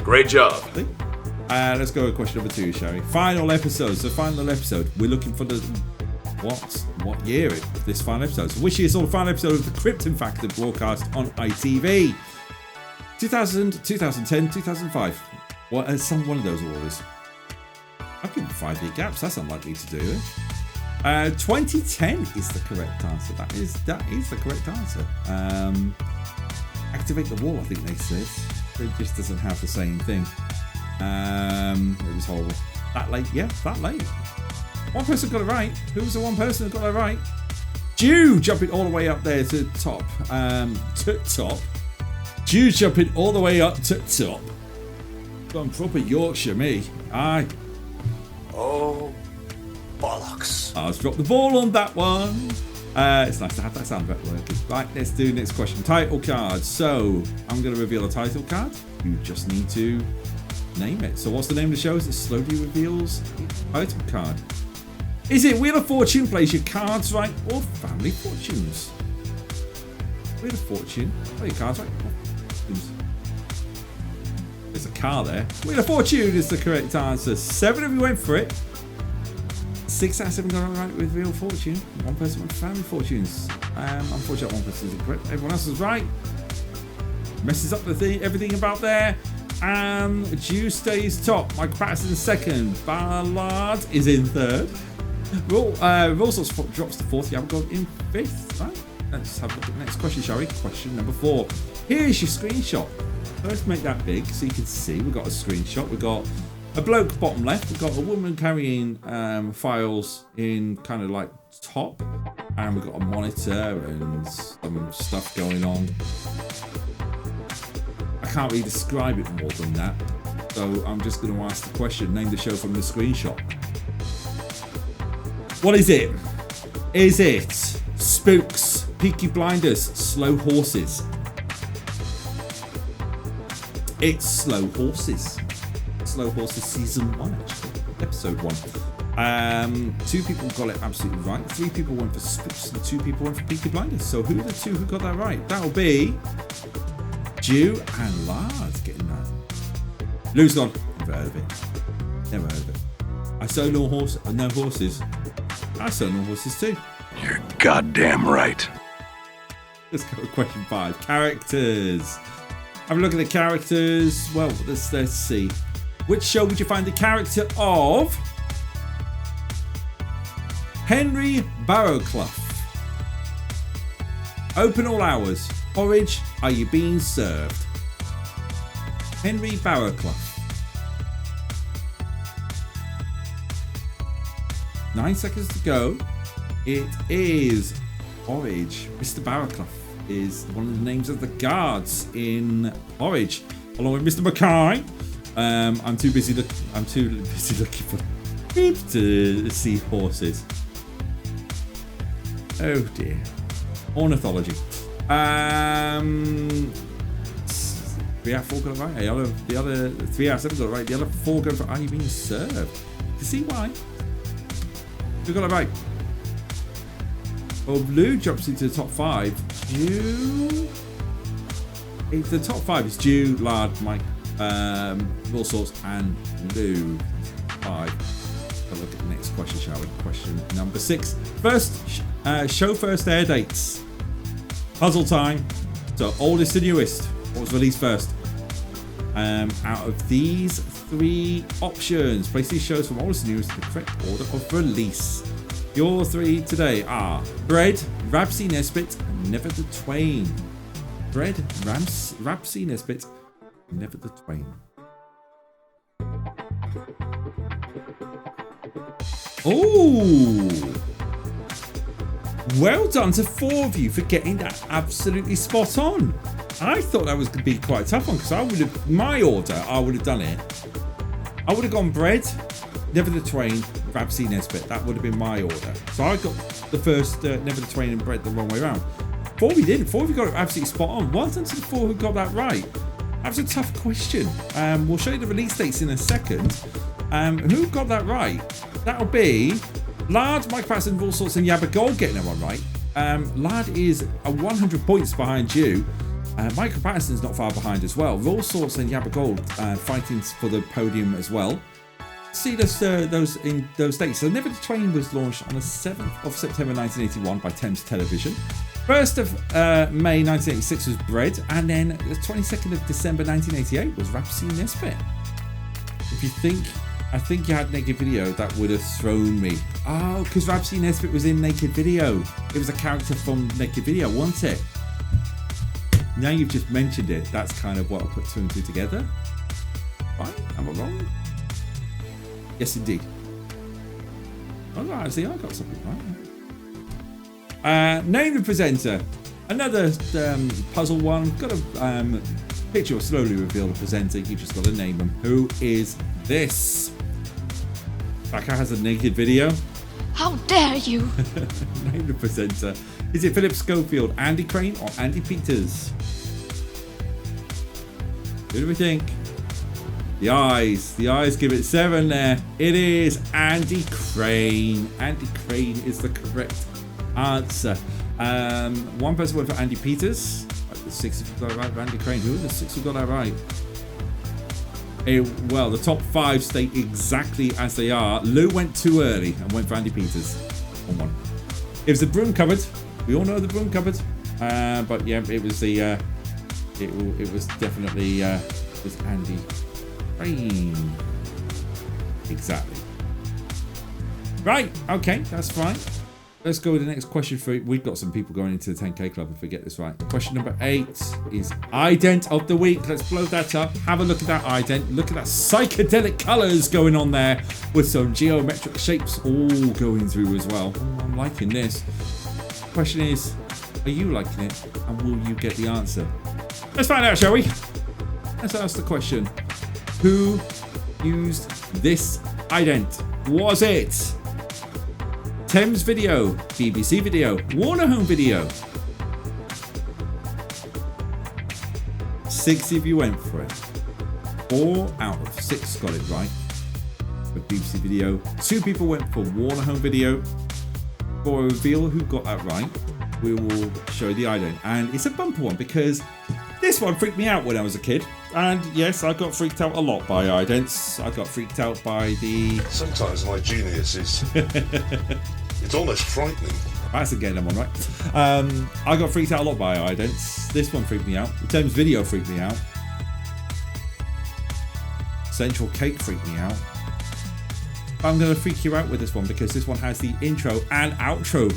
Great job. Let's go with question number 2, shall we? Final episode. So final episode. We're looking for the what year this final episode. So which year saw the final episode of the Krypton Factor broadcast on ITV? 2000, 2010, 2005. What? Some one of those orders. I've given 5-year gaps. That's unlikely to do it. 2010 is the correct answer. That is the correct answer. Activate the wall, I think they said. It just doesn't have the same thing. It was horrible. That late? Yeah, that late. 1 person got it right. Who was the 1 person who got it right? Jew jumping all the way up there to top. Jew jumping all the way up to top. Gone proper Yorkshire, me. Aye. Oh, bollocks. I was dropped the ball on that one. It's nice to have that sound effect working. Right, let's do next question. Title card. So I'm going to reveal a title card. You just need to name it. So what's the name of the show? As it slowly reveals the title card. Is it Wheel of Fortune plays your cards right, or Family Fortunes? Wheel of Fortune, play your cards right. There's a car there. Wheel of Fortune is the correct answer. 7 of you went for it. 6 out of 7 got it right with Wheel of Fortune. 1 person went for Family Fortunes. Unfortunately, 1 person is incorrect. Everyone else is right. Messes up everything about there. Jew stays top. Mike Patterson second. Ballard is in third. Rules drops to 4th. Yabba Gold in 5th. Right. Let's have a look at the next question, shall we? Question number 4. Here's your screenshot. Let's make that big so you can see. We've got a screenshot. We've got a bloke bottom left. We've got a woman carrying files in kind of like top. And we've got a monitor and some stuff going on. I can't really describe it more than that. So I'm just going to ask the question. Name the show from the screenshot. What is it? Is it Spooks, Peaky Blinders, Slow Horses? It's Slow Horses. Slow Horses season 1, actually. Episode 1. 2 people got it absolutely right. 3 people went for Spooks and 2 people went for Peaky Blinders. So who are the 2 who got that right? That'll be Jew and Lars getting that. Lou's gone. Never heard of it. Never heard of it. I saw no horses. I saw no horses too. You're goddamn right. Let's go to question 5. Characters. Have a look at the characters. Well, let's see. Which show would you find the character of Henry Barrowclough? Open all hours. Porridge, are you being served? Henry Barrowclough. 9 seconds to go. It is Porridge. Mr. Barrowclough is one of the names of the guards in Porridge, along with Mr. Mackay. I'm too busy looking for peeps to see horses. Oh dear. Ornithology. 3 out of 4 got it right. The other 3 out of 7 got it right. The other 4 go for are you being served? You see why? Who got it right? Well, Blue jumps into the top 5. The top 5 is Jew, Lard, Mike, All Sorts, and Lou. 5. Let's look at the next question, shall we? Question number 6. Show first air dates. Puzzle time. So oldest to newest. What was released first? Out of these 3 options, place these shows from oldest to newest in the correct order of release. Your 3 today are Bread, Rabsy Nesbitt, and Never the Twain. Bread, Rabsy Nesbitt, Never the Twain. Oh! Well done to 4 of you for getting that absolutely spot on. I thought that was going to be quite a tough one because I would have done it. I would have gone Bread, Never the Twain, Rabsy Nesbitt. That would have been my order. So I got the first Never the Twain and Bread the wrong way around. 4 of you didn't. 4 of you got it absolutely spot on. Well done to the 4 who got that right. That was a tough question. We'll show you the release dates in a second. Who got that right? That'll be Lard, Mike Patterson, All Sorts, and Yabba Gold getting that one right. Lard is 100 points behind you. Michael Patterson's not far behind as well. All Sorts and Yabba Gold fighting for the podium as well. See those dates. So Never the Twain was launched on the 7th of September 1981 by Thames Television. 1st of May 1986 was Bread, and then the 22nd of December 1988 was Rabsy Nesbitt. If you think, I think you had Naked Video, that would have thrown me. Oh, because Rabsy Nesbitt was in Naked Video. It was a character from Naked Video, wasn't it? Now you've just mentioned it, that's kind of what I put 2 and 2 together. Right? Am I wrong? Yes, indeed. Oh, actually, I got something right. Name the presenter. Another puzzle one. Got a picture will slowly reveal the presenter. You just got to name them. Who is this? Becca has a Naked Video. How dare you? Name the presenter. Is it Philip Schofield, Andy Crane, or Andy Peters? Who do we think? The eyes give it 7 there. It is Andy Crane. Andy Crane is the correct answer. 1 person went for Andy Peters. The 6 who got it right. Andy Crane. Who are the 6 who got that right? Well, the top 5 stay exactly as they are. Lou went too early and went for Andy Peters on 1. It was the broom cupboard. We all know the broom cupboard. But yeah, it was the. It was definitely it was Andy Crane. Exactly. Right. Okay, that's fine. Let's go with the next question. We've got some people going into the 10K club if we get this right. Question number 8 is ident of the week. Let's blow that up. Have a look at that ident. Look at that psychedelic colours going on there with some geometric shapes all going through as well. I'm liking this. Question is, are you liking it? And will you get the answer? Let's find out, shall we? Let's ask the question. Who used this ident? Was it Thames Video, BBC Video, Warner Home Video? 6 of you went for it. 4 out of 6 got it right. for BBC Video. 2 people went for Warner Home Video. For a reveal who got that right, we will show the ident. And it's a bumper one because this one freaked me out when I was a kid. And yes, I got freaked out a lot by idents. I got freaked out by the... Sometimes my genius is... it's almost frightening. That's again, I'm on, right? I got freaked out a lot by idents. This one freaked me out. Thames Video freaked me out. Central Cake freaked me out. I'm going to freak you out with this one because this one has the intro and outro.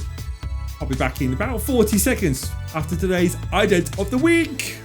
I'll be back in about 40 seconds after today's ident of the week.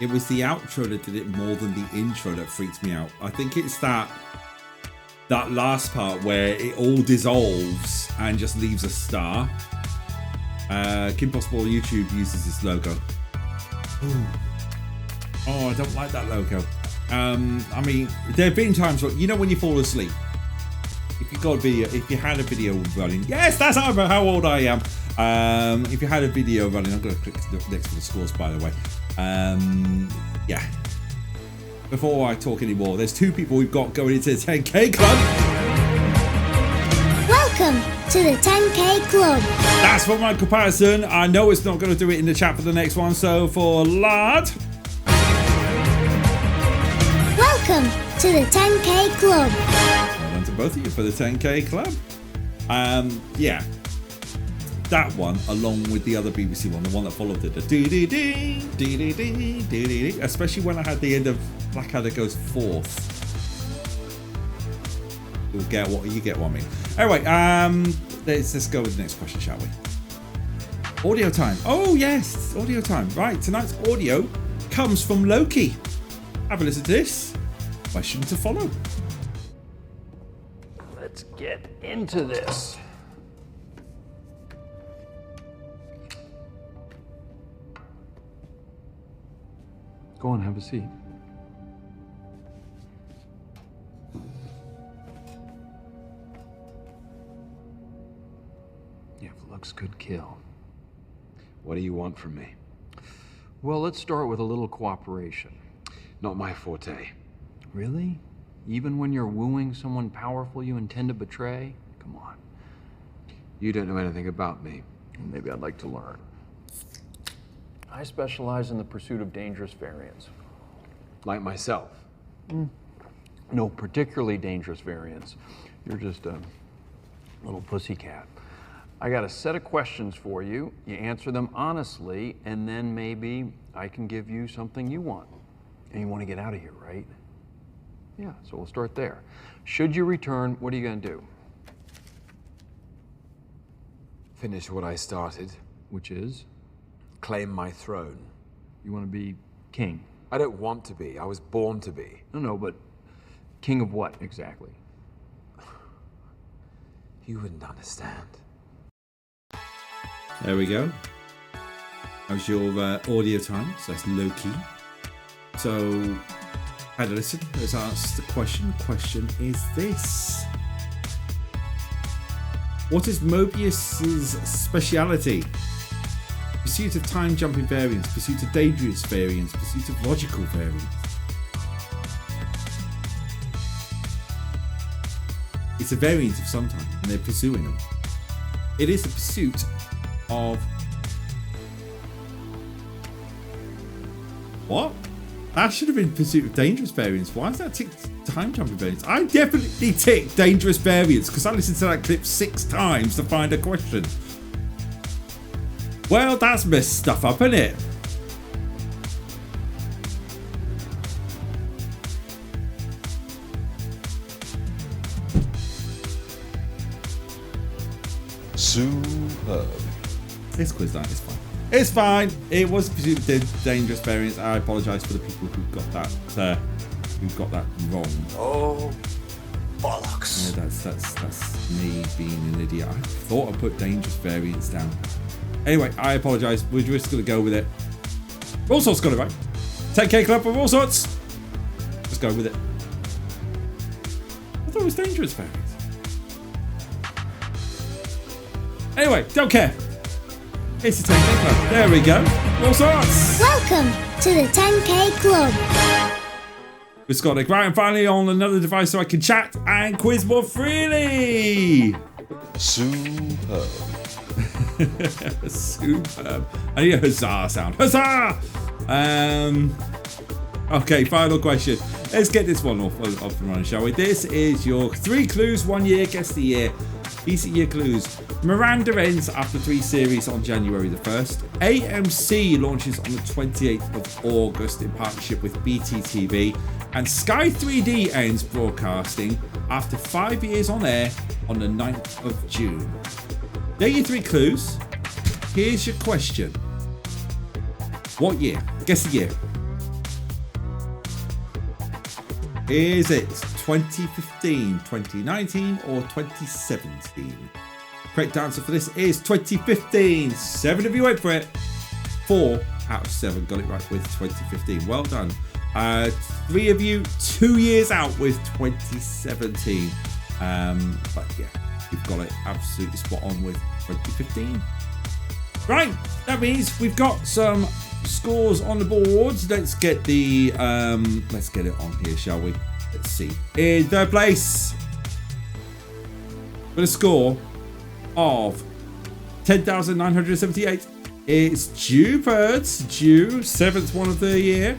It was the outro that did it more than the intro that freaks me out. I think it's that last part where it all dissolves and just leaves a star. Kim Possible on YouTube uses this logo. Ooh. Oh, I don't like that logo. I mean, there have been times where, you know, when you fall asleep, if you had a video running, yes, that's how old I am. If you had a video running, I'm going to click next to the scores, by the way. Yeah. Before I talk anymore, there's 2 people we've got going into the 10K Club. Welcome to the 10K Club. That's for Michael Patterson. I know it's not going to do it in the chat for the next one, so for Lard. Welcome to the 10K Club. Well done to both of you for the 10K Club. Yeah. That one, along with the other BBC one, the one that followed it, the dee-dee-dee, dee-dee-dee, dee-dee-dee, especially when I had the end of Blackadder goes 4th. You'll get what you get what I mean. Anyway, let's go with the next question, shall we? Audio time. Oh yes, audio time. Right, tonight's audio comes from Loki. Have a listen to this. Question to follow. Let's get into this. Go on, have a seat. Yeah, if looks could kill. What do you want from me? Well, let's start with a little cooperation. Not my forte. Really? Even when you're wooing someone powerful you intend to betray? Come on. You don't know anything about me. Maybe I'd like to learn. I specialize in the pursuit of dangerous variants. Like myself? No particularly dangerous variants. You're just a little pussycat. I got a set of questions for you. You answer them honestly, and then maybe I can give you something you want. And you want to get out of here, right? Yeah, so we'll start there. Should you return, what are you going to do? Finish what I started. Which is? Claim my throne. You want to be king? I don't want to be. I was born to be. No, but king of what exactly? You wouldn't understand. There we go. That was your audio time. So that's Loki. So, had a listen. Let's ask the question. The question is this. What is Mobius's speciality? Pursuit of time jumping variants, pursuit of dangerous variants, pursuit of logical variants. It's a variant of some time, and they're pursuing them. It is the pursuit of... What? That should have been pursuit of dangerous variants. Why is that ticked time jumping variants? I definitely ticked dangerous variants because I listened to that clip 6 times to find a question. Well, that's messed stuff up, isn't it? Superb. This quiz night is fine. It's fine. It was the dangerous variance. I apologise for the people who got that wrong. Oh, bollocks. Yeah, that's me being an idiot. I thought I put dangerous variance down. Anyway, I apologise. We're just going to go with it. All sorts got it right. 10K Club of all sorts. Let's go with it. I thought it was dangerous variance. Anyway, don't care. It's the 10K Club. There we go. All sorts. Welcome to the 10K Club. We've got it right and finally on another device so I can chat and quiz more freely. Superb. Superb. I need a huzzah sound. Huzzah! Okay, final question. Let's get this one off and running, shall we? This is your 3 clues, 1 year, guess the year. Easy year clues. Miranda ends after 3 series on January the 1st. AMC launches on the 28th of August in partnership with BTTV. And Sky 3D ends broadcasting after 5 years on air on the 9th of June. There are your 3 clues. Here's your question. What year? Guess the year. Is it 2015, 2019 or 2017? Correct answer for this is 2015. 7 of you went for it. 4 out of 7 got it right with 2015. Well done. 3 of you 2 years out with 2017. But yeah, you've got it absolutely spot on with 2015. Right, that means we've got some scores on the boards. Let's get it on here, shall we? Let's see. In third place with a score of 10,978, it's Jew Birds. Jew, 7th one of the year.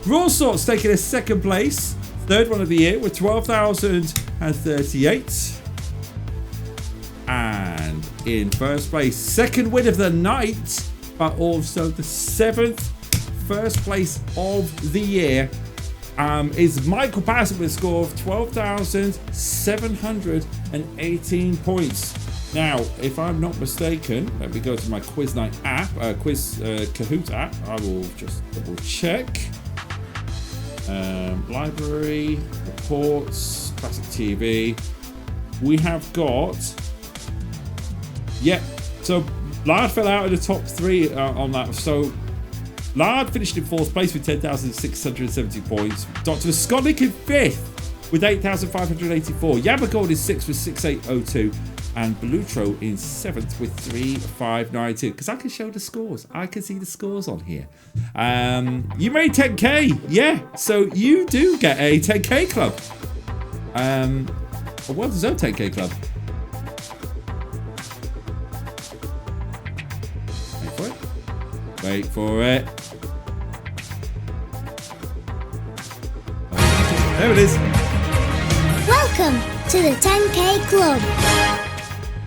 Raw Sorts taking a 2nd place, 3rd one of the year with 12,038. And in 1st place, 2nd win of the night, but also the 7th first place of the year, is Michael Patterson with a score of 12,718 points. Now, if I'm not mistaken, let me go to my Quiz Night app, Kahoot app. I will just double check. Library, reports, classic TV. We have got, so Lard fell out of the top 3 on that. So Lard finished in 4th place with 10,670 points. Dr. Scottick in 5th with 8,584. Yabagold in 6th with 6,802. And Belutro in 7th with 3,592. Because I can show the scores. I can see the scores on here. You made 10K. Yeah. So you do get a 10K club. A well-deserved 10K club. Wait for it. There it is. Welcome to the 10K Club.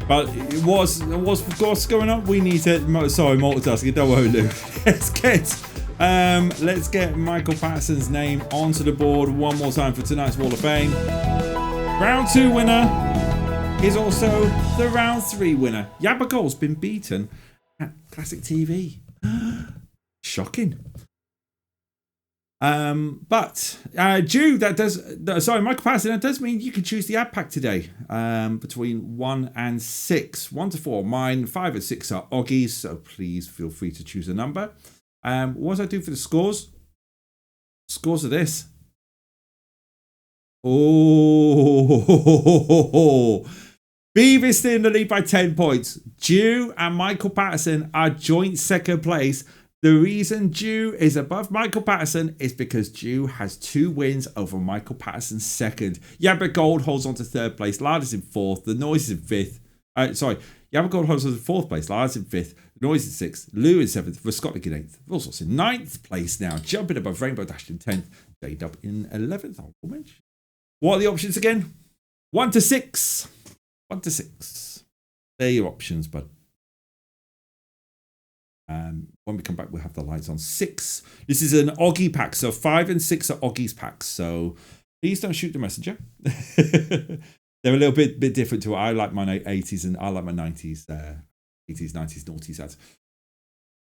But it was what's going on. We need to. Sorry, multitasking. Don't worry, Lou. Let's get Michael Patterson's name onto the board one more time for tonight's Wall of Fame. Round 2 winner is also the round 3 winner. Yabagold's been beaten at Classic TV. Shocking. But Michael Patterson, that does mean you can choose the ad pack today between 1 and 6. 1 to 4. Mine 5 and 6 are Oggies, so please feel free to choose a number. What does I do for the scores? Scores are this. Oh, Beavis in the lead by 10 points. Jew and Michael Patterson are joint 2nd place. The reason Jew is above Michael Patterson is because Jew has 2 wins over Michael Patterson's 2nd. Yabagold holds on to 3rd place. Lard is in 4th. The Noise is in 5th. Yabagold holds on to 4th place. Lard is in 5th. The Noise is 6th. Lou is 7th. Rascotnik in 8th. Russell's in 9th place now. Jumping above Rainbow Dash in 10th. J-Dub in 11th. I'll mention. What are the options again? 1 to 6. 1 to 6. They're your options, bud. When we come back, we'll have the lights on. 6. This is an Oggy pack. So 5 and 6 are Oggy's packs. So please don't shoot the messenger. they're a little bit different to what I like my 80s and I like my 90s, 80s, 90s, noughties ads.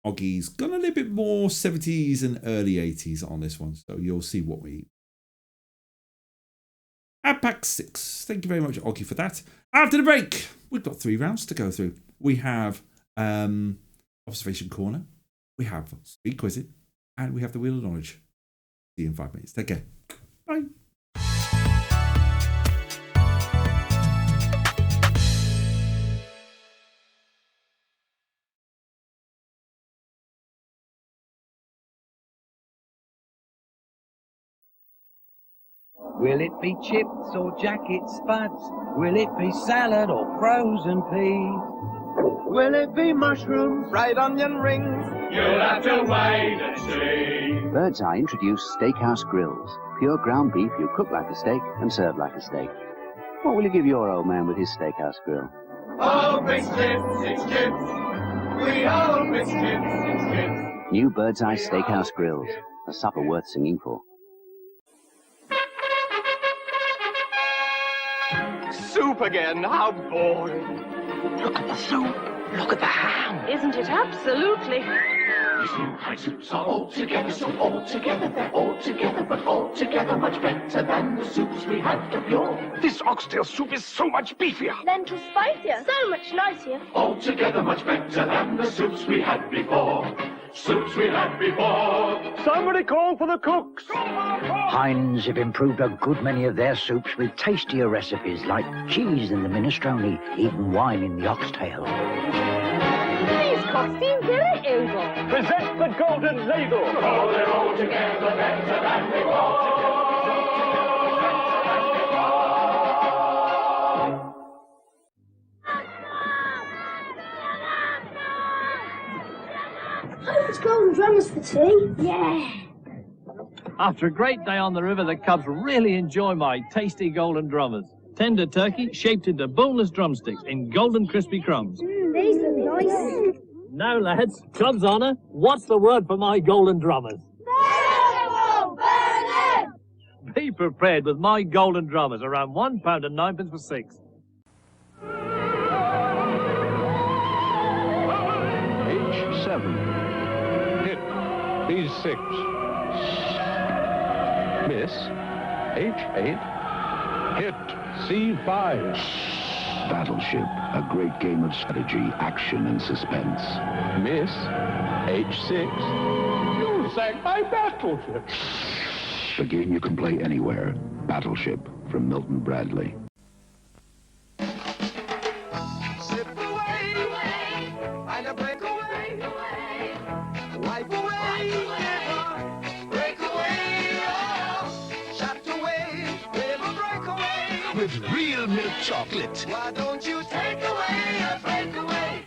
Oggy's gone a little bit more 70s and early 80s on this one, so you'll see what we eat. At pack 6. Thank you very much, Oggy, for that. After the break, we've got 3 rounds to go through. We have Observation Corner, we have Speed Quizzing, and we have the Wheel of Knowledge. See you in 5 minutes. Take care. Bye. Will it be chips or jacket spuds? Will it be salad or frozen peas? Will it be mushrooms, fried onion rings? You'll have to wait and see. Bird's Eye introduced Steakhouse Grills. Pure ground beef you cook like a steak and serve like a steak. What will you give your old man with his Steakhouse Grill? Oh, it's chips, it's chips. We hope it's chips, it's chips. New Bird's Eye Steakhouse Grills. A supper worth singing for. Soup again, how boring. Look at the soup, look at the ham. Isn't it absolutely? These new high soups are all together, so all together, they're all together, but all together much better than the soups we had of yore. This oxtail soup is so much beefier. Lentil spicier. So much nicier. All together much better than the soups we had before. Soups we had before. Somebody call for the cooks. Heinz have improved a good many of their soups with tastier recipes like cheese in the minestrone, even wine in the oxtail. Please, Costine, get it over. Present the golden ladle. Oh, they're all together better than before. It's golden drummers for tea. Yeah. After a great day on the river, the Cubs really enjoy my tasty golden drummers. Tender turkey shaped into boneless drumsticks in golden crispy crumbs. These look nice. Now, lads, Club's honour, what's the word for my golden drummers? Be prepared with my golden drummers, around £1 and 9p for 6. H7. Hit. B6. Miss. H8. Hit. C5. Battleship, a great game of strategy, action, and suspense. Miss. H6. You sank my battleship. The game you can play anywhere. Battleship from Milton Bradley. Slip away, find a breakaway, wipe away, never break away, shut away, never break away. With real milk chocolate. Why don't you take away a breakaway?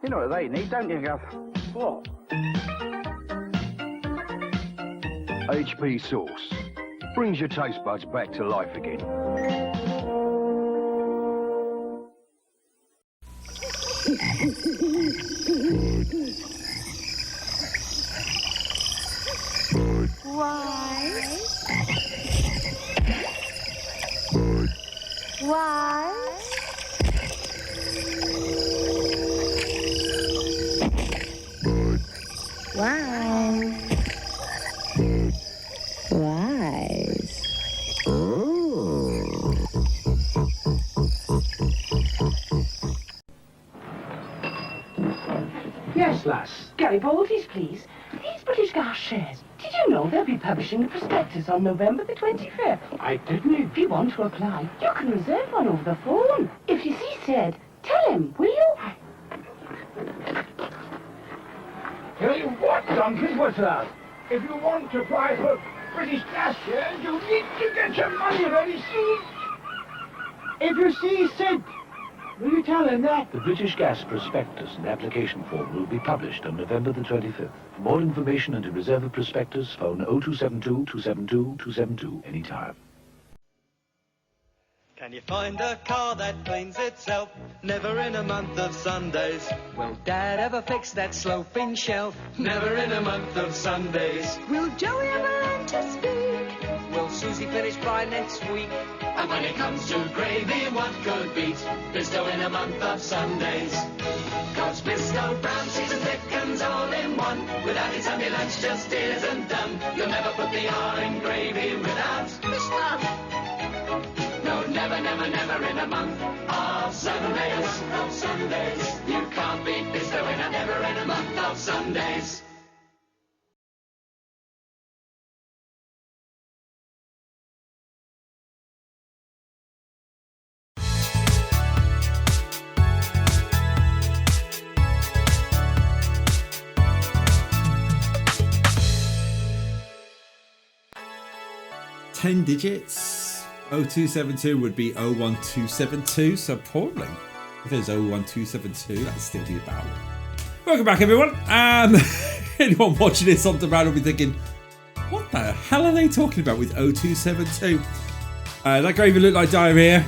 You know what they need, don't you, Guff? What? HP sauce. Brings your taste buds back to life again. Why? Why? Why? Wise. Yes, lass. Garibaldi's, please. These British Gas shares. Did you know they'll be publishing the prospectus on November the 25th? I didn't. If you want to apply, you can reserve one over the phone. If you see Sid, tell him, will you? Tell you what, Duncan, what's that? If you want to apply for British Gas shares, you need to get your money ready soon. If you see Sid, will you tell him that. The British Gas prospectus and application form will be published on November the 25th. For more information and to reserve a prospectus, phone 0272 272 272 anytime. Can you find a car that cleans itself? Never in a month of Sundays. Will Dad ever fix that sloping shelf? Never in a month of Sundays. Will Joey ever learn to speak? Will Susie finish by next week? And when it comes to gravy, what could beat Bisto in a month of Sundays? 'Cause Bisto brown, seasoned thickens all in one. Without it, Sunday lunch just isn't done. You'll never put the R in gravy without Bisto. No, never, never, never in a month of Sundays. Of Sundays. You can't beat Bisto in a never in a month of Sundays. Ten digits. 0272 would be 01272, so probably if there's 01272, that'd still be about. Welcome back, everyone. Anyone watching this on demand will be thinking, what the hell are they talking about with 0272? That gravy looked like diarrhea.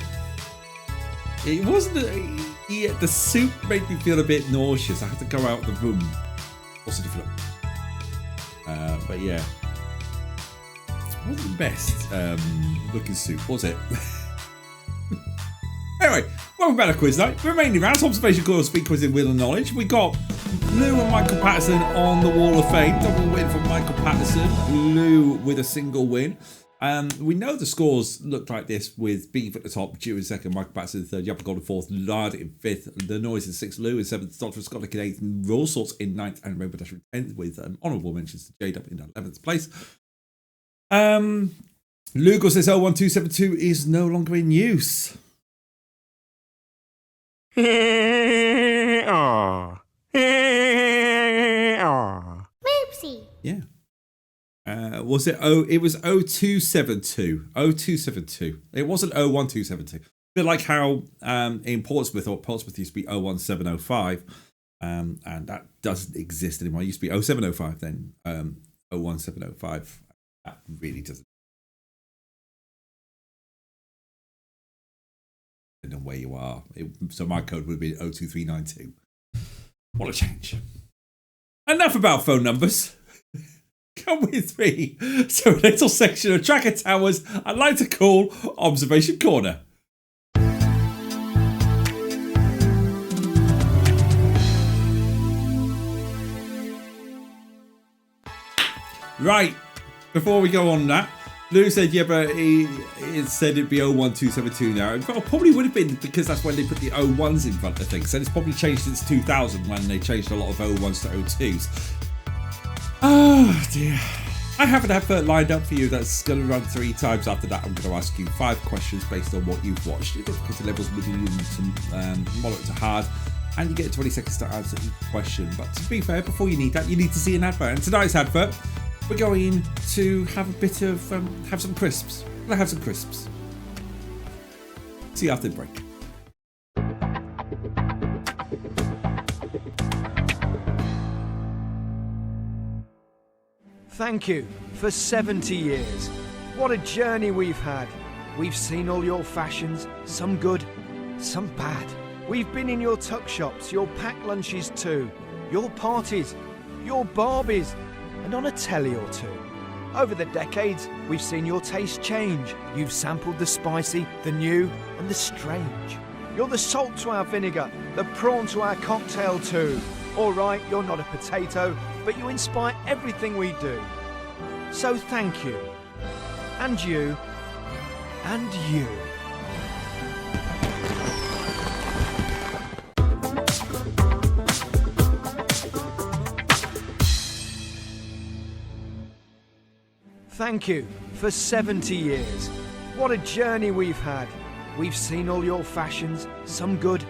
It wasn't. The soup made me feel a bit nauseous. I had to go out of the room. Positive look. But yeah. It wasn't the best looking soup, was it? Anyway, welcome back to Quiz Night. We're mainly rounds, observation, coil, speed, quizzing, wheel and knowledge. We got Lou and Michael Patterson on the Wall of Fame. Double win from Michael Patterson. Lou with a single win. We know the scores looked like this with Beef at the top, Jew in second, Michael Patterson in third, Yappa Gold in fourth, Lard in fifth, The Noise in sixth, Lou in seventh, Dr. Scotland in eighth, and Raw Sorts in ninth, and Rainbow Dash in 10th, with honourable mentions to J-Dub in 11th place. Lugo says 01272 is no longer in use. Whoopsie. Yeah. Was it? Oh, it was 0272. 0272. It wasn't 01272. A bit like how in Portsmouth used to be 01705. And that doesn't exist anymore. It used to be 0705, then 01705. That really doesn't. Depending on where you are. So my code would be 02392. What a change. Enough about phone numbers. Come with me to a little section of Tracker Towers I'd like to call Observation Corner. Right, before we go on that, Lou said, yeah, but it said it'd be 01272 now. Well, probably would have been because that's when they put the 01s in front of things. And it's probably changed since 2000 when they changed a lot of 01s to 02s. Oh dear. I have an advert lined up for you that's going to run 3 times. After that, I'm going to ask you 5 questions based on what you've watched. Your difficulty levels medium to moderate to hard. And you get 20 seconds to answer each question. But to be fair, before you need that, you need to see an advert. And tonight's advert, we're going to have a bit of, have some crisps. We'll have some crisps. See you after the break. Thank you for 70 years. What a journey we've had. We've seen all your fashions, some good, some bad. We've been in your tuck shops, your packed lunches too, your parties, your Barbies, and on a telly or two. Over the decades, we've seen your taste change. You've sampled the spicy, the new, and the strange. You're the salt to our vinegar, the prawn to our cocktail too. All right, you're not a potato, but you inspire everything we do. So thank you. And you. And you. Thank you for 70 years. What a journey we've had. We've seen all your fashions, some good,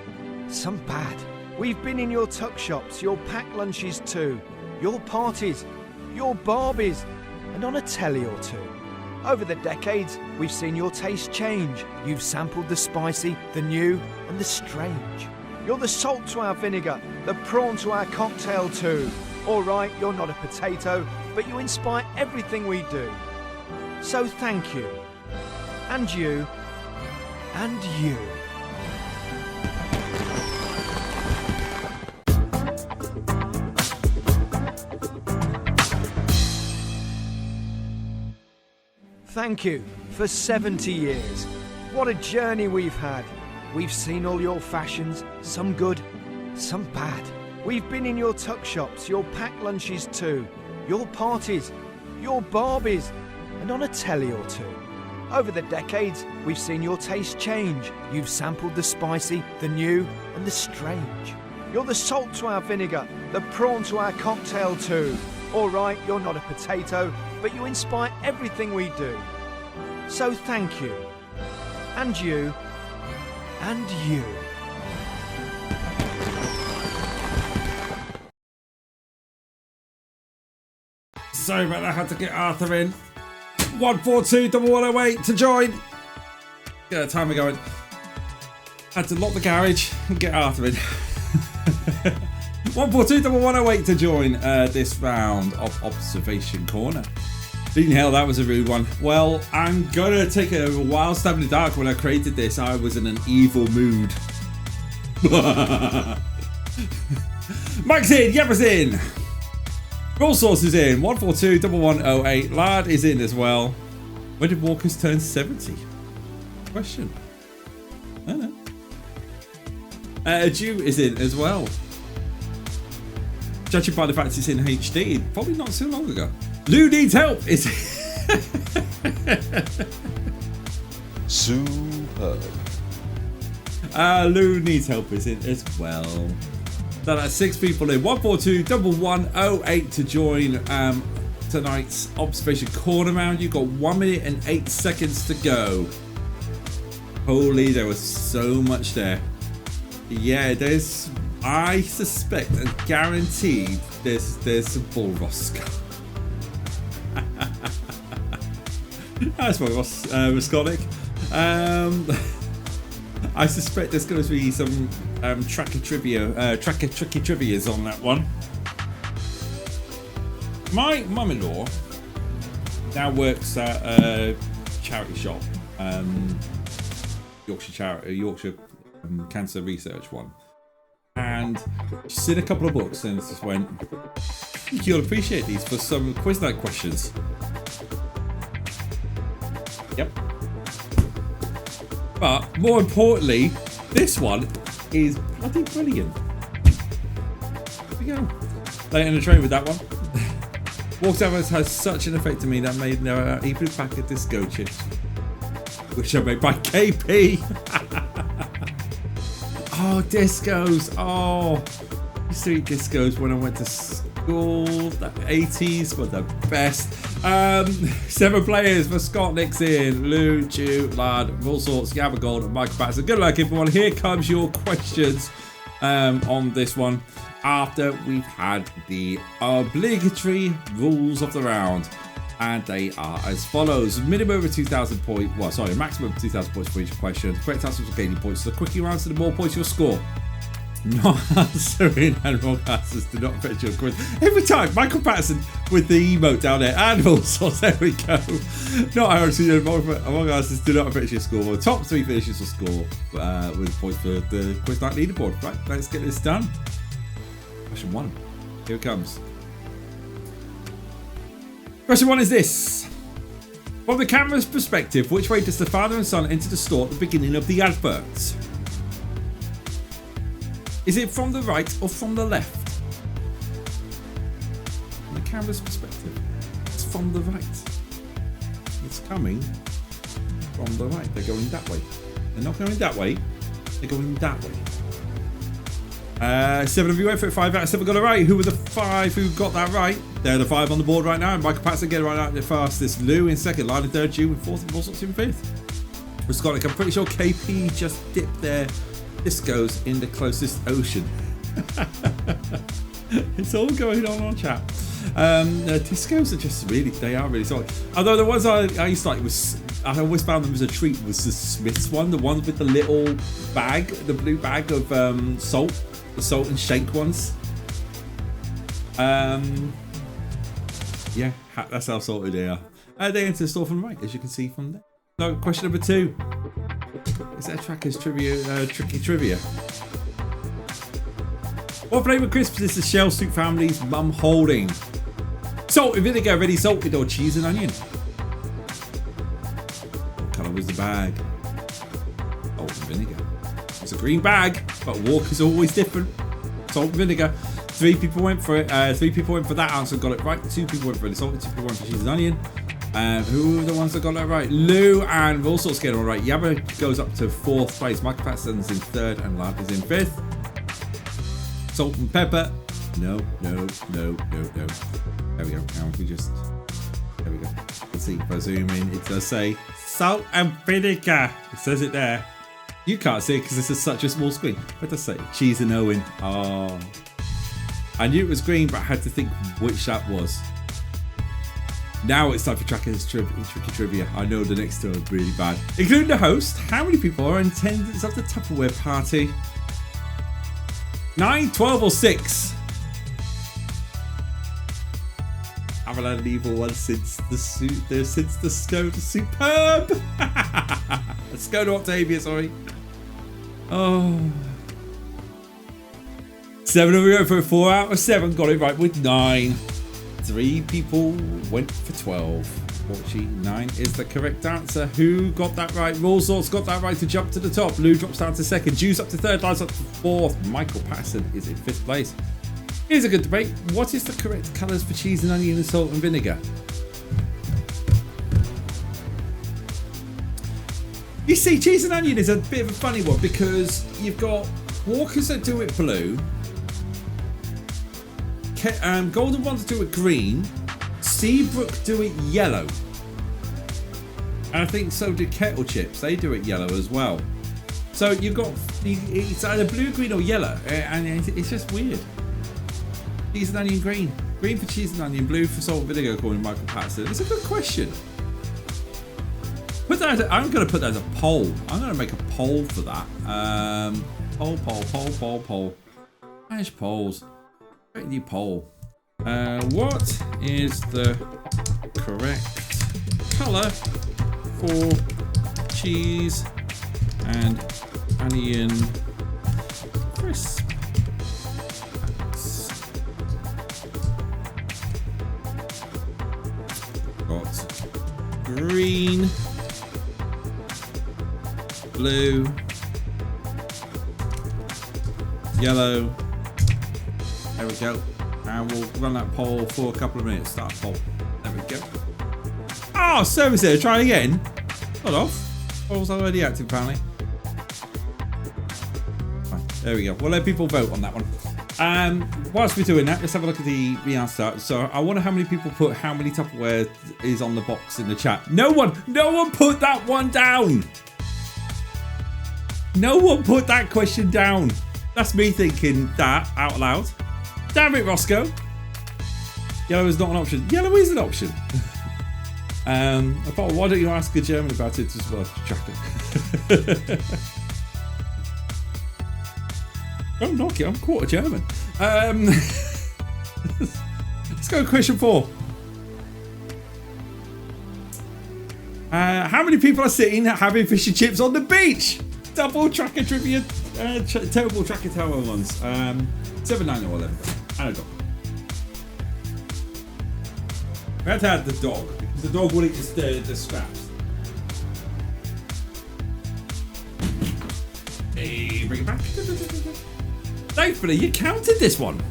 some bad. We've been in your tuck shops, your packed lunches too, your parties, your Barbies, and on a telly or two. Over the decades, we've seen your taste change. You've sampled the spicy, the new, and the strange. You're the salt to our vinegar, the prawn to our cocktail too. All right, you're not a potato, but you inspire everything we do. So thank you. And you. And you. Thank you for 70 years. What a journey we've had. We've seen all your fashions, some good, some bad. We've been in your tuck shops, your packed lunches too, your parties, your Barbies, and on a telly or two. Over the decades, we've seen your taste change. You've sampled the spicy, the new, and the strange. You're the salt to our vinegar, the prawn to our cocktail too. All right, you're not a potato, but you inspire everything we do. So thank you. And you. And you. Sorry about that, I had to get Arthur in. 142-1108 to join. Get that timer going. Had to lock the garage and get Arthur in. 142-1108 to join this round of Observation Corner. Didn't hell, that was a rude one. Well, I'm gonna take a wild stab in the dark. When I created this, I was in an evil mood. Mike's in, Yabba's in. All sources in. 142-1108. Lad is in as well. When did Walkers turn 70? Question. I don't know. Jew is in as well. Judging by the fact it's in HD, probably not so long ago. Lou needs help. Is superb. Lou needs help is in as well. So that's 6 people in. 142-1108 to join tonight's Observation Corner round. You've got 1 minute and 8 seconds to go. Holy, there was so much there. Yeah, there's, I suspect and guaranteed there's some bull Roscoe. That's my Rosconic. I suspect there's going to be some tricky trivias on that one. My mum-in-law now works at a charity shop, Yorkshire Cancer Research one, and she's seen a couple of books and just went, I think you'll appreciate these for some quiz night questions. Yep. But more importantly, this one is bloody brilliant. Here we go. Late in the train with that one. Walked Out has such an effect on me that made even a pack of disco chips, which are made by KP. Oh, discos. Oh, I used to eat discos when I went to school. The 80s were the best. 7 players for Scott Nixon, Lou, Chew, Lad, all sorts, Gabba Gold, and Michael Patterson. Good luck, everyone. Here comes your questions on this one. After we've had the obligatory rules of the round, and they are as follows: minimum of 2,000 points. Well, sorry, maximum of 2,000 points for each question. Correct answers will gain you points. So the quicker you answer, the more points you'll score. Not answering and wrong answers do not affect your quiz. Every time, Michael Patterson with the emote down there, and also there we go. Not answering and wrong answers do not affect your score. The top 3 finishes will score with points for the quiz night leaderboard. Right, let's get this done. Question 1. Here it comes. Question 1 is this. From the camera's perspective, which way does the father and son enter the store at the beginning of the advert? Is it from the right or from the left? From the camera's perspective, it's from the right. It's coming from the right. They're going that way. They're not going that way. They're going that way. 7 of you went for it. 5 out of 7 got it right. Who were the 5 who got that right? They're the 5 on the board right now. Michael Patterson getting right out the fastest. Lou in second. Lyle in third. Jew in fourth. And Borsots in fifth. For Scotland, I'm pretty sure KP just dipped their discos in the closest ocean. It's all going on chat. Discos are just really, they are really solid. Although the ones I used to like was I always found them as a treat was the Smith's one, the one with the little bag, the blue bag of salt, the salt and shake ones. Yeah, that's how salted they are. They enter the store from the right, as you can see from there. So, question number 2. Is that Tracker's trivia, tricky trivia? What flavour crisps is the Shell Soup family's mum holding? Salt and vinegar, ready salted, or cheese and onion? What colour was the bag? Salt and vinegar. It's a green bag, but Walker's always different. Salt and vinegar. 3 people went for it. 3 people went for that answer, got it right. 2 people went for the salt, 2 people went for cheese and onion. Who were the ones that got that right? Lou and all sorts get it all right. Yabba goes up to 4th place. Michael Patterson's in 3rd and Lad is in 5th. Salt and pepper. No. There we go. Now we just. There we go. Let's see if I zoom in. It does say salt and vinegar. It says it there. You can't see it because this is such a small screen. But it does say cheese and Owen. Oh. I knew it was green, but I had to think which that was. Now it's time for Tracker's tricky trivia. I know the next two are really bad. Including the host, how many people are in attendance of the Tupperware party? 9, 12, or 6? I haven't had an evil one since the snow. Superb. Let's go to Octavia. Sorry. Oh. 7 of you for 4 out of 7. Got it right with 9. 3 people went for 12. Fortunately, 9 is the correct answer. Who got that right? Rollsorts got that right to jump to the top. Lou drops down to 2nd. Juice up to 3rd. Lies up to 4th. Michael Patterson is in 5th place. Here's a good debate. What is the correct colours for cheese and onion and salt and vinegar? You see, cheese and onion is a bit of a funny one because you've got Walkers that do it blue. Golden ones do it green. Seabrook do it yellow. And I think so do Kettle Chips. They do it yellow as well. So you've got, it's either blue, green or yellow. And it's just weird. Cheese and onion green. Green for cheese and onion, blue for salt and vinegar according to Michael Patterson. It's a good question. I'm going to put that as a poll. I'm going to make a poll for that. Poll. Manage polls. Create a new poll. What is the correct colour for cheese and onion crisp? Got green, blue, yellow. There we go. And we'll run that poll for a couple of minutes. Start poll. There we go. Oh, service there. Try again. Hold off. Poll's already active apparently. Fine. There we go. We'll let people vote on that one. Whilst we're doing that, let's have a look at the answer. So I wonder how many people put how many Tupperware is on the box in the chat. No one put that one down. No one put that question down. That's me thinking that out loud. Damn it, Roscoe. Yellow is not an option. Yellow is an option. I thought, why don't you ask a German about it as well, Tracker? Don't knock it, I'm quarter German. Let's go to question 4. How many people are sitting having fish and chips on the beach? Double Tracker trivia, terrible Tracker Tower ones. 7, 9, or 11. And a dog. We had to add the dog because the dog will eat the scraps. Hey, bring it back. Thankfully, you counted this one.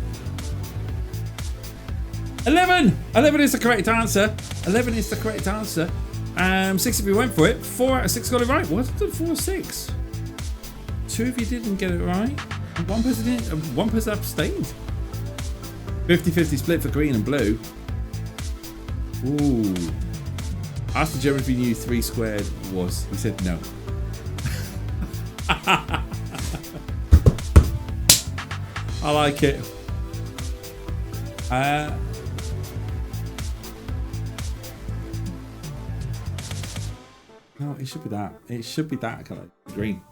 11. 11 is the correct answer. 11 is the correct answer. 6 of you went for it. 4 out of 6 got it right. What did 4 or 6? 2 of you didn't get it right. One person didn't. One person abstained. 50-50 split for green and blue. Ooh. Asked the German if he knew 3 squared was. He said no. I like it. No, it should be that. It should be that colour. Green.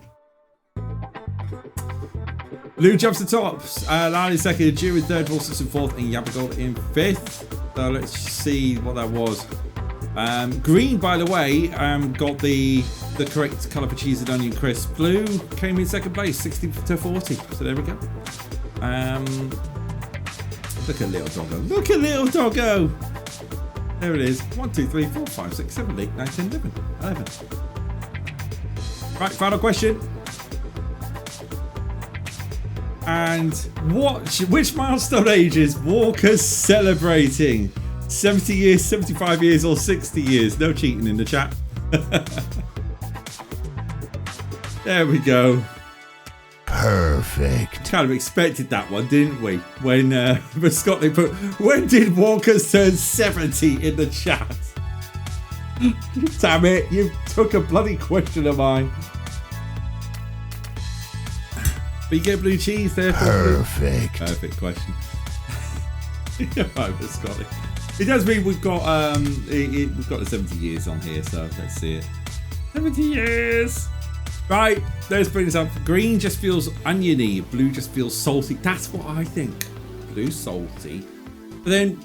Lou jumps to tops. Lyle in second, Jew in third, Wilson in fourth, and Yabagold in fifth. So let's see what that was. Green, by the way, got the correct colour for cheese and onion crisp. Blue came in second place, 60 to 40. So there we go. Look at little doggo. Look at little doggo. There it is. 1, 2, 3, 4, 5, 6, 7, 8, 9, 10, 11. Right, final question. And which milestone age is Walker celebrating? 70 years, 75 years, or 60 years? No cheating in the chat. There we go. Perfect. Kind of expected that one, didn't we? When Scotland put, when did Walker turn 70 in the chat? Damn it, you took a bloody question of mine. But you get blue cheese there. Perfect. Perfect question. Right, Scotland. It does mean we've got we've got the 70 years on here, so let's see it. 70 years. Right, let's bring this up. Green just feels oniony. Blue just feels salty. That's what I think. Blue salty. But then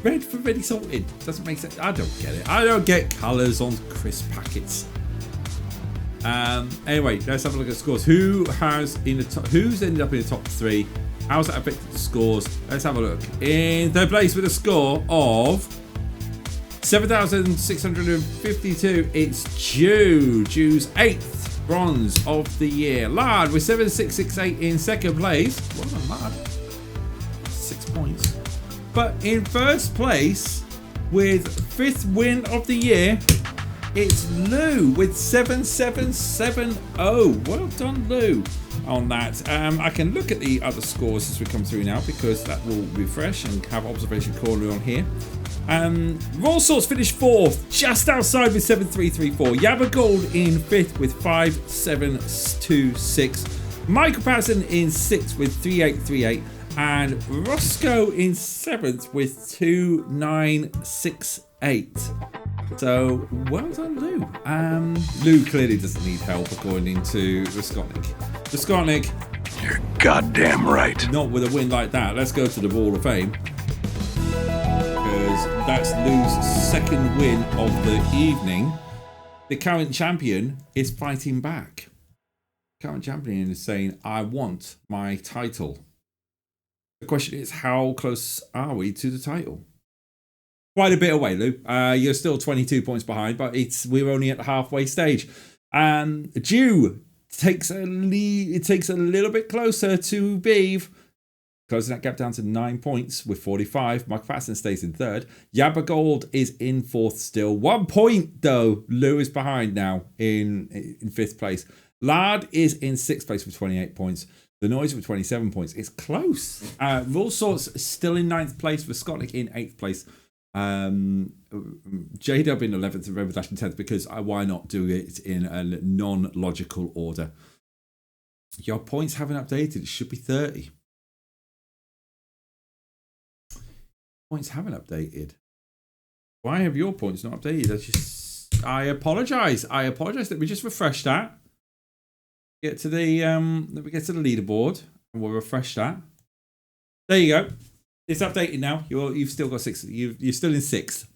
red for ready salted. Doesn't make sense. I don't get it. I don't get colours on crisp packets. Anyway, let's have a look at scores. Who's ended up in the top 3? How's that affected the scores? Let's have a look. In third place with a score of 7,652. It's Jew's 8th bronze of the year. Lard with 7,668 in second place. Well done, Lard. 6 points. But in first place with 5th win of the year, it's Lou with 7,770. Well done, Lou, on that. I can look at the other scores as we come through now because that will refresh and have observation corner on here. Raw Sauce finished 4th, just outside with 7,334. Yabagold in 5th with 5,726. Michael Patterson in 6th with 3,838. And Roscoe in 7th with 2,968. So, well done, Lou. Lou clearly doesn't need help according to Raskolnik. Raskolnik, you're goddamn right. Not with a win like that. Let's go to the Wall of Fame. Because that's Lou's 2nd win of the evening. The current champion is fighting back. The current champion is saying, I want my title. The question is, how close are we to the title? Quite a bit away, Lou. You're still 22 points behind, but we're only at the halfway stage. Jew takes a little bit closer to Beeve, closing that gap down to 9 points with 45. Mike Patterson stays in 3rd. Yabagold is in 4th still. 1 point though. Lou is behind now in 5th place. Lard is in 6th place with 28 points. The Noise with 27 points. It's close. Raw Sorts still in 9th place. Skotnik in 8th place. J-Dub in 11th and Red Dash in 10th because why not do it in a non-logical order? Your points haven't updated. It should be 30. Points haven't updated. Why have your points not updated? I apologise. Let me just refresh that. Get to the let me get to the leaderboard and we'll refresh that. There you go. It's updated now. You've still got 6. You're still in 6th,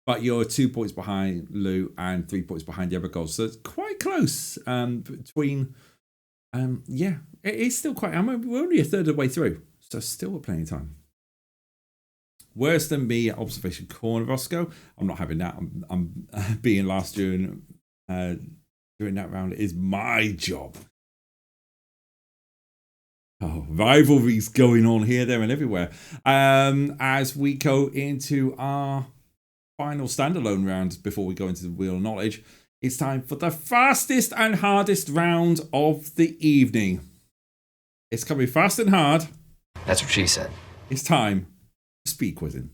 but you're 2 points behind Lou and 3 points behind Yabagold. So it's quite close between. Yeah, it is still quite. We're only a third of the way through, so still plenty of time. Worse than me at observation corner, Roscoe. I'm not having that. I'm being last during that round. It is my job. Oh, rivalries going on here, there, and everywhere. As we go into our final standalone round before we go into the Wheel of Knowledge, it's time for the fastest and hardest round of the evening. It's coming fast and hard. That's what she said. It's time for speed quizzing.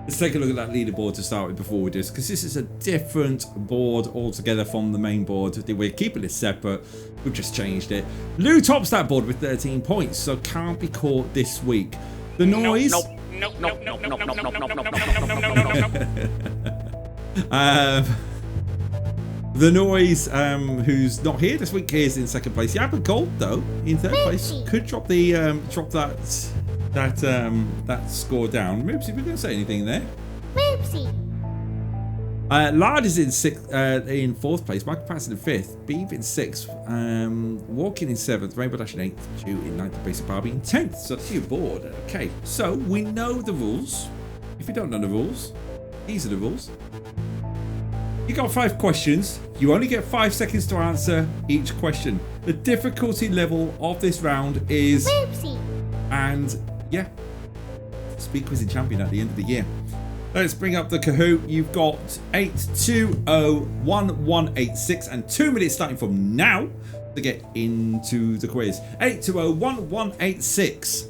Let's take a look at that leaderboard to start with before we do this, because this is a different board altogether from the main board. We're keeping it separate. We've just changed it. Lou tops that board with 13 points, so can't be caught this week. The noise. The noise, who's not here this week, is in second place. Yeah, but Gold though in third place could drop the that score down. Moopsy, we're gonna say anything there? Moopsy. Lard is in fourth place. Michael Patterson in fifth. Beeb in sixth. Walking in seventh. Rainbow Dash in eighth. Jew in ninth. Basic Barbie in 10th. So that's your board. Okay, so we know the rules. If you don't know the rules, these are the rules. You got 5 questions. You only get 5 seconds to answer each question. The difficulty level of this round is Moopsy. And yeah, Speed Quizzing Champion at the end of the year. Let's bring up the Kahoot. You've got 8201186 and 2 minutes starting from now to get into the quiz. 8201186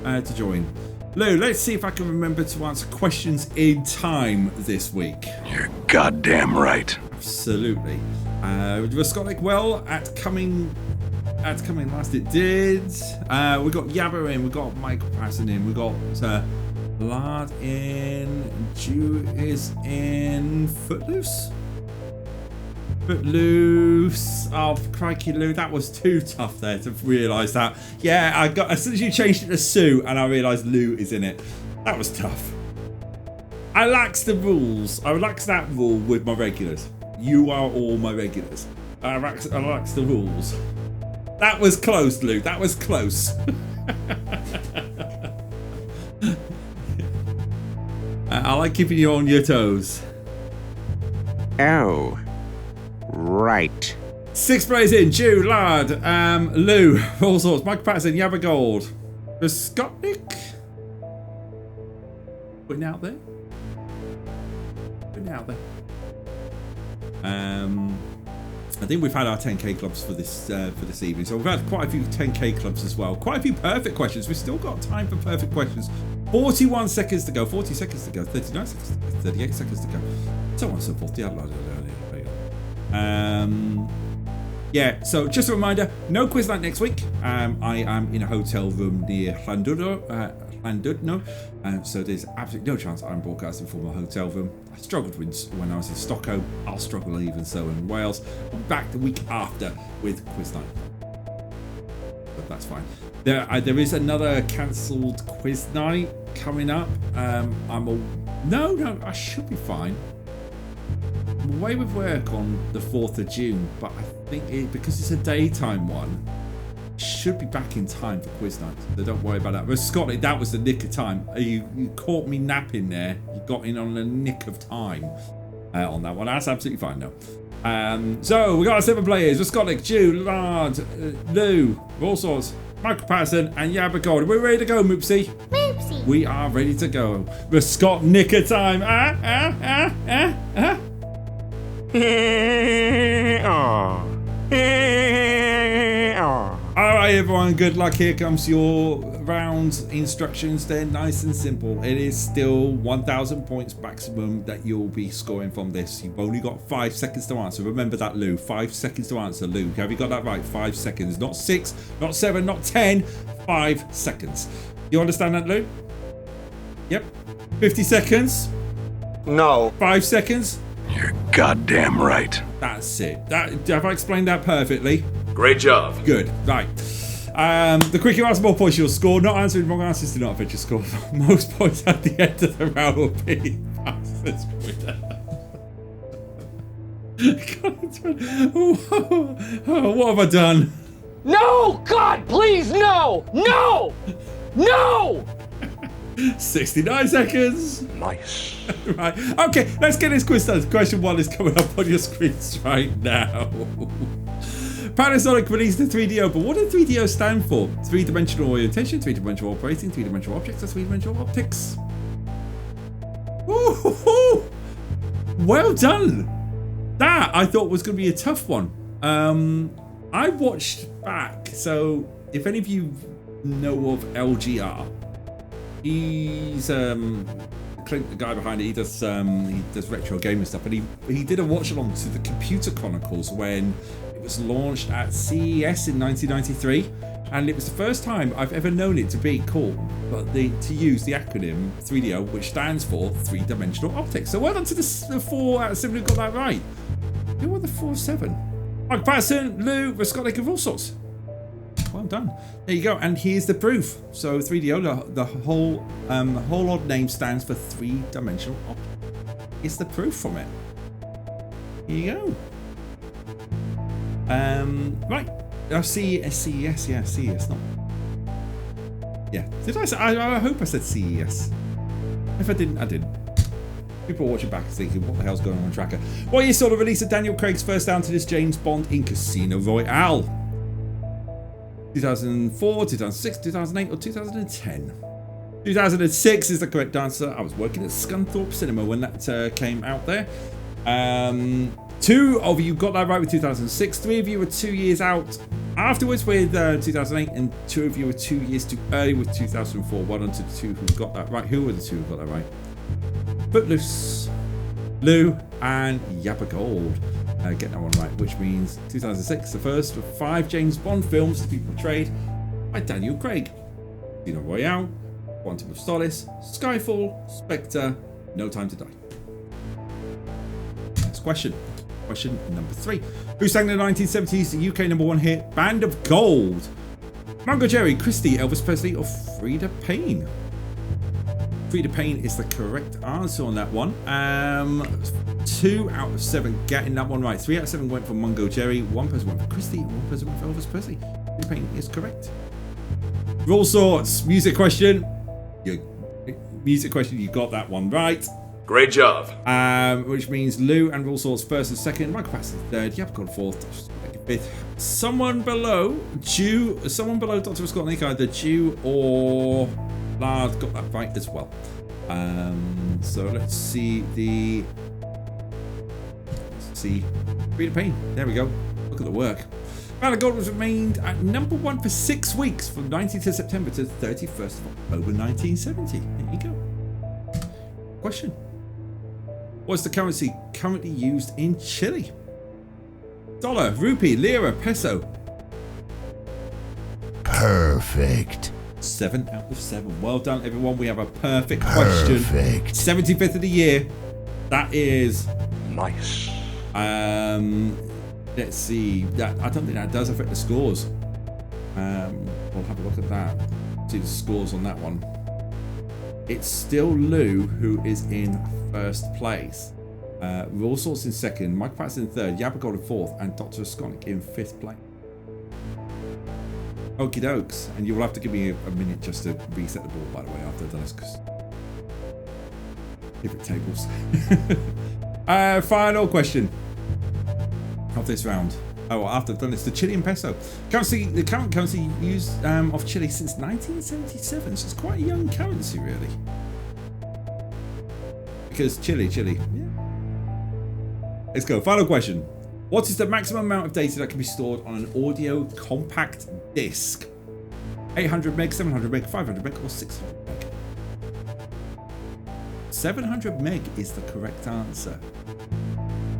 to join. Lou, let's see if I can remember to answer questions in time this week. You're goddamn right. Absolutely. Was Scotland well at coming last? It did. We got Yabba in, we got Michael Patterson in, we got Lard in, Jew is in, Footloose. Oh, crikey, Lou, that was too tough there to realise that. Yeah, I got as soon as you changed it to Sue and I realised Lou is in it. That was tough. I lax the rules. I lax that rule with my regulars. You are all my regulars. I lax the rules. That was close, Lou. That was close. I like keeping you on your toes. Oh. Right. 6 players in. Jew, Lard, Lou, all sorts. Mike Patterson, Yabba Gold. The Scotnick. Putting out there. I think we've had our 10k clubs for this evening, so we've had quite a few 10k clubs as well. Quite a few perfect questions. We've still got time for perfect questions. 41 seconds to go. 40 seconds to go. 39 seconds to go. 38 seconds to go. So on and so forth. Yeah, so just a reminder, no quiz night next week. I am in a hotel room near Llandudno, so there's absolutely no chance I'm broadcasting from a hotel room. I struggled when I was in Stockholm. I'll struggle even so in Wales. I'm back the week after with quiz night, but that's fine. There is another cancelled quiz night coming up. No, I should be fine. I'm away with work on the 4th of June, but I think because it's a daytime one, should be back in time for quiz night, so don't worry about that. But Scotland, that was the nick of time. You caught me napping there. You got in on the nick of time on that one. That's absolutely fine though. So we got our 7 players. We've Scotland, Jew, Lard, Lou, all sorts, Michael Patterson, and Yabba Gold. We're ready to go, Moopsy. Moopsy. We are ready to go. We're Scott nick of time. Alright everyone, good luck. Here comes your round instructions. They're nice and simple. It is still 1,000 points maximum that you'll be scoring from this. You've only got 5 seconds to answer. Remember that, Lou. 5 seconds to answer, Lou. Have you got that right? 5 seconds. Not 6, not 7, not 10. 5 seconds. You understand that, Lou? Yep. 50 seconds? No. 5 seconds? You're goddamn right. That's it. Have I explained that perfectly? Great job. Good. Right. The quicker you answer, more points you'll score. Not answering wrong answers do not affect your score. Most points at the end of the round will be fastest winner. What have I done? No! God, please, no! No! No! 69 seconds. Nice. Right. Okay, let's get this quiz done. Question 1 is coming up on your screens right now. Panasonic released the 3DO, but what does 3DO stand for? 3-dimensional orientation, 3-dimensional operating, 3-dimensional objects, or 3-dimensional optics? Ooh, well done. That I thought was going to be a tough one. I watched back, so if any of you know of LGR, he's Clint, the guy behind it, he does retro gaming stuff, and he did a watch along to the Computer Chronicles when it was launched at CES in 1993, and it was the first time I've ever known it to be called, to use the acronym 3DO, which stands for three-dimensional optics. So well done to the 4 out of 7 who got that right. Who were the 4 of 7? Mike Patterson, Lou, Raskolnik, and all sorts. Well done. There you go. And here's the proof. So 3DO, the whole odd name stands for three-dimensional optics. It's the proof from it. Here you go. Right. CES, yeah, CES, not. Yeah. Did I say? I hope I said CES. If I didn't, I didn't. People are watching back and thinking, what the hell's going on Tracker? Well, you saw the release of Daniel Craig's first down to this James Bond in Casino Royale. 2004, 2006, 2008, or 2010? 2006 is the correct answer. I was working at Scunthorpe Cinema when that came out there. 2 of you got that right with 2006. 3 of you were 2 years out afterwards with 2008, and 2 of you were 2 years too early with 2004. Well done to the 2 who got that right. Who were the 2 who got that right? Footloose, Lou, and Yappa Gold. Get that one right, which means 2006, the first of 5 James Bond films to be portrayed by Daniel Craig. Casino Royale, Quantum of Solace, Skyfall, Spectre, No Time to Die. Next question. Question number 3. Who sang the 1970s UK #1 hit Band of Gold? Mungo Jerry, Christie, Elvis Presley, or Frida Payne? Frida Payne is the correct answer on that one. 2 out of 7 getting that one right. 3 out of 7 went for Mungo Jerry. 1 person went for Christie, and 1 person went for Elvis Presley. Frida Payne is correct. For all sorts, music question. You got that one right. Great job. Which means Lou and All Sorts first and second, Michael Patterson third, Yappa Gold fourth, fifth. Someone below Dr. Scott Nick, either Jew or Lard got that right as well. So let's see Frida Payne. There we go. Look at the work. Band of Gold was remained at #1 for 6 weeks from 19th of September to 31st of October 1970. There you go. Question. What's the currency currently used in Chile? Dollar, rupee, lira, peso. Perfect. 7 out of 7. Well done, everyone. We have a perfect question. 75th of the year. That is nice. Let's see. That I don't think that does affect the scores. We'll have a look at that. See the scores on that one. It's still Lou who is in first place. All Sorts in second, Mike Patterson in third, Yappa Gold in fourth, and Dr. Skonic in 5th place. Okie dokes, and you will have to give me a minute just to reset the board, by the way, after I've done this, because pivot tables. Final question of this round. Oh, well, after I've done this, the Chilean peso. The current currency used of Chile since 1977, so it's quite a young currency, really. Because Chile. Yeah. Let's go. Final question. What is the maximum amount of data that can be stored on an audio compact disc? 800 meg, 700 meg, 500 meg, or 600 meg? 700 meg is the correct answer.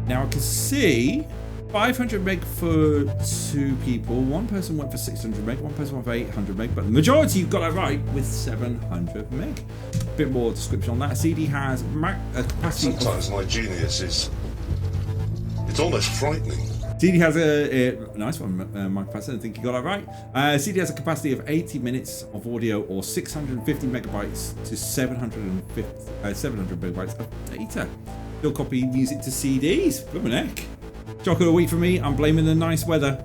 Now I can see 500 meg for 2 people. 1 person went for 600 meg, 1 person went for 800 meg, but the majority got that right with 700 meg. A bit more description on that. A CD has a capacity. Sometimes my genius is. It's almost frightening. CD has a nice one, Mike Patterson. I think you got that right. CD has a capacity of 80 minutes of audio, or 650 megabytes to 700 megabytes of data. Still copy music to CDs. Blooming heck. Chocolate of the week for me. I'm blaming the nice weather.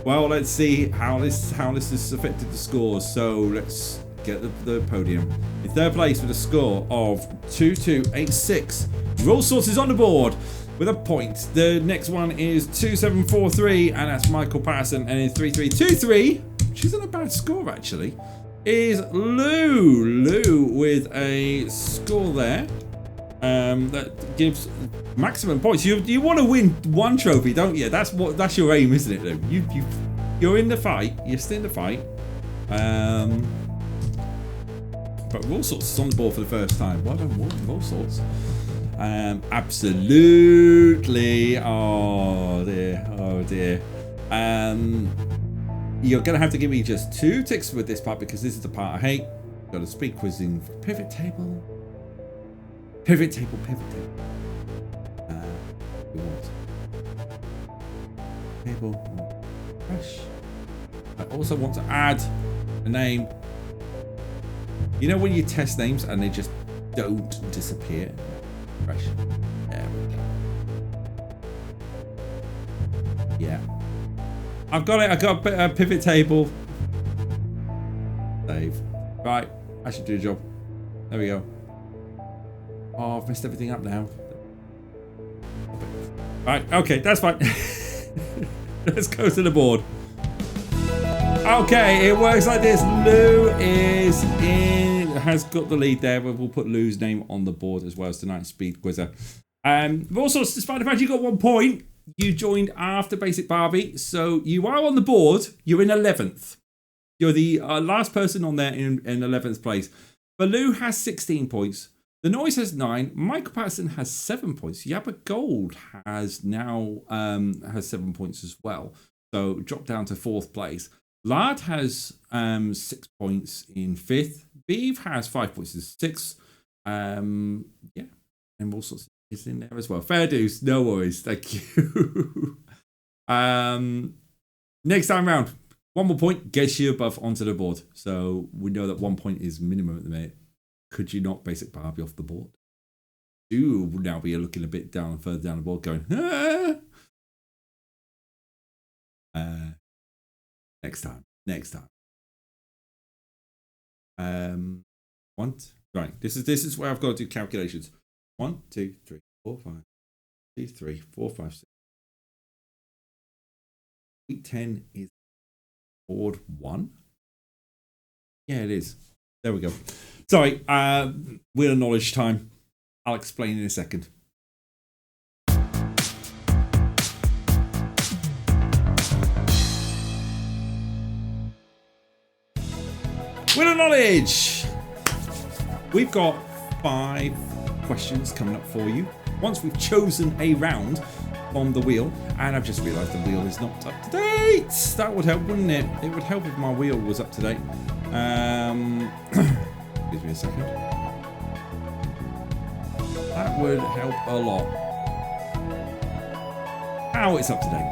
Well, let's see how this has affected the scores. So let's get the podium. In third place with a score of 2286. All Sorts is on the board with a point. The next one is 2743, and that's Michael Patterson. And in 3323, which isn't a bad score actually, is Lou with a score there. That gives maximum points. You want to win 1 trophy, don't you? That's your aim, isn't it, Lou? You're in the fight. You're still in the fight. But all sorts is on the board for the first time. Well done, all sorts. Absolutely. Oh dear. Oh dear. You're gonna have to give me just 2 ticks with this part because this is the part I hate. Got a speed quizzing pivot table. Pivot table. We want table fresh. I also want to add a name. You know when you test names and they just don't disappear? Fresh. There we go. Yeah. I've got it. I got a pivot table. Save. Right. I should do a job. There we go. Oh, I've messed everything up now. Right. Okay. That's fine. Let's go to the board. Okay, it works like this. Lou has got the lead there. We'll put Lou's name on the board as well as tonight's speed quizzer. But also, despite the fact you got 1 point, you joined after Basic Barbie, so you are on the board. You're in 11th. You're the last person on there in 11th place. But Lou has 16 points. The Noise has 9. Michael Patterson has 7 points. Yabba Gold has now has 7 points as well. So drop down to 4th place. Lard has 6 points in 5th. Beeve has 5 points in 6th. Yeah, and all sorts is in there as well. Fair dues, no worries. Thank you. Next time round, 1 more point gets you above onto the board. So we know that 1 point is minimum at the minute. Could you knock Basic Barbie off the board? You will now be looking a bit further down the board, going, ah! Next time. Right. This is where I've got to do calculations. 1, 2, 3, 4, 5. 2, 3, 4, 5, 6. Week 10 is board 1. Yeah, it is. There we go. Sorry. Wheel of knowledge time. I'll explain in a second. Wheel of knowledge. We've got 5 questions coming up for you. Once we've chosen a round on the wheel, and I've just realised the wheel is not up to date. That would help, wouldn't it? It would help if my wheel was up to date. Excuse me a second. That would help a lot. How it's up to date.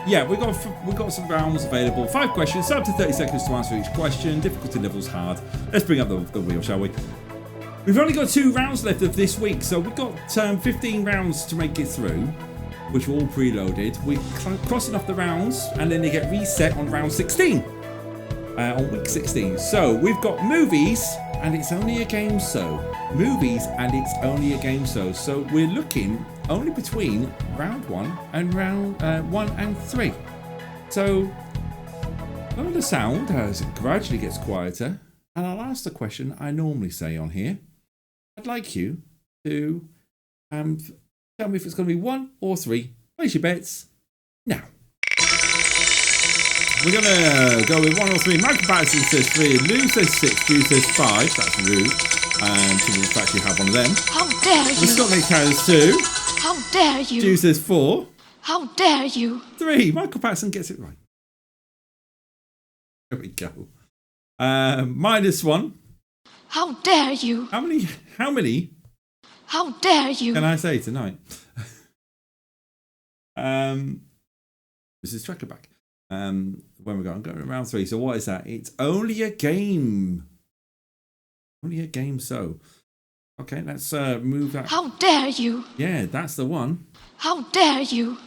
Yeah, we've got some rounds available. 5 questions, so up to 30 seconds to answer each question. Difficulty level's hard. Let's bring up the wheel, shall we? We've only got 2 rounds left of this week, so we've got 15 rounds to make it through, which are all preloaded. We're crossing off the rounds, and then they get reset on round 16, on week 16. So we've got movies, and it's only a game so. Movies, and it's only a game so. So we're looking only between round 1 and round 1 and 3. So lower the sound as it gradually gets quieter, and I'll ask the question I normally say on here. I'd like you to tell me if it's going to be 1 or 3. Place your bets now. We're going to go with 1 or 3. Michael Patterson says 3. Lou says 6. Stu says 5. That's rude. So we'll actually have one of them. How dare you? The Scott Nick says 2. How dare you? Stu says 4. How dare you? 3. Michael Patterson gets it right. There we go. -1. How dare you? How many? How dare you? Can I say tonight? This is Tracker back. When we go, I'm going to round 3. So what is that? It's only a game. Only a game. So, okay, let's move that. How dare you? Yeah, that's the one. How dare you?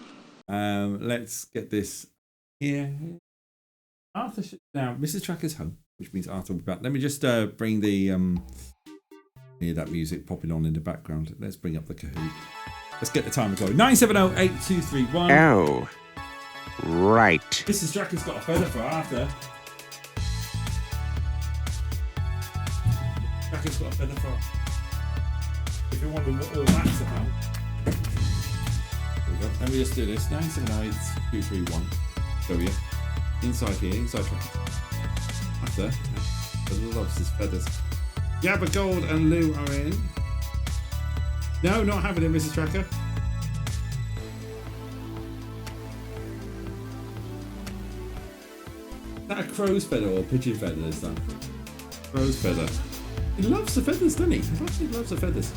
Let's get this here. Arthur now. Mrs. Tracker's home, which means Arthur will be back. Let me just bring the hear that music popping on in the background. Let's bring up the Kahoot. Let's get the timer going. 970-8231. Oh, right. Mrs. Tracker's got a feather for Arthur. Tracker's got a feather for. If you're wondering what all that's about, there we go. Let me just do this. 970-8231. Show you. Inside here, inside Tracker. Arthur. loves his feathers. Yabba Gold and Lou are in. No, not having it, Mrs. Tracker. Is that a crow's feather or a pigeon feather this time? Crow's feather. He loves the feathers, doesn't he? He actually loves the feathers.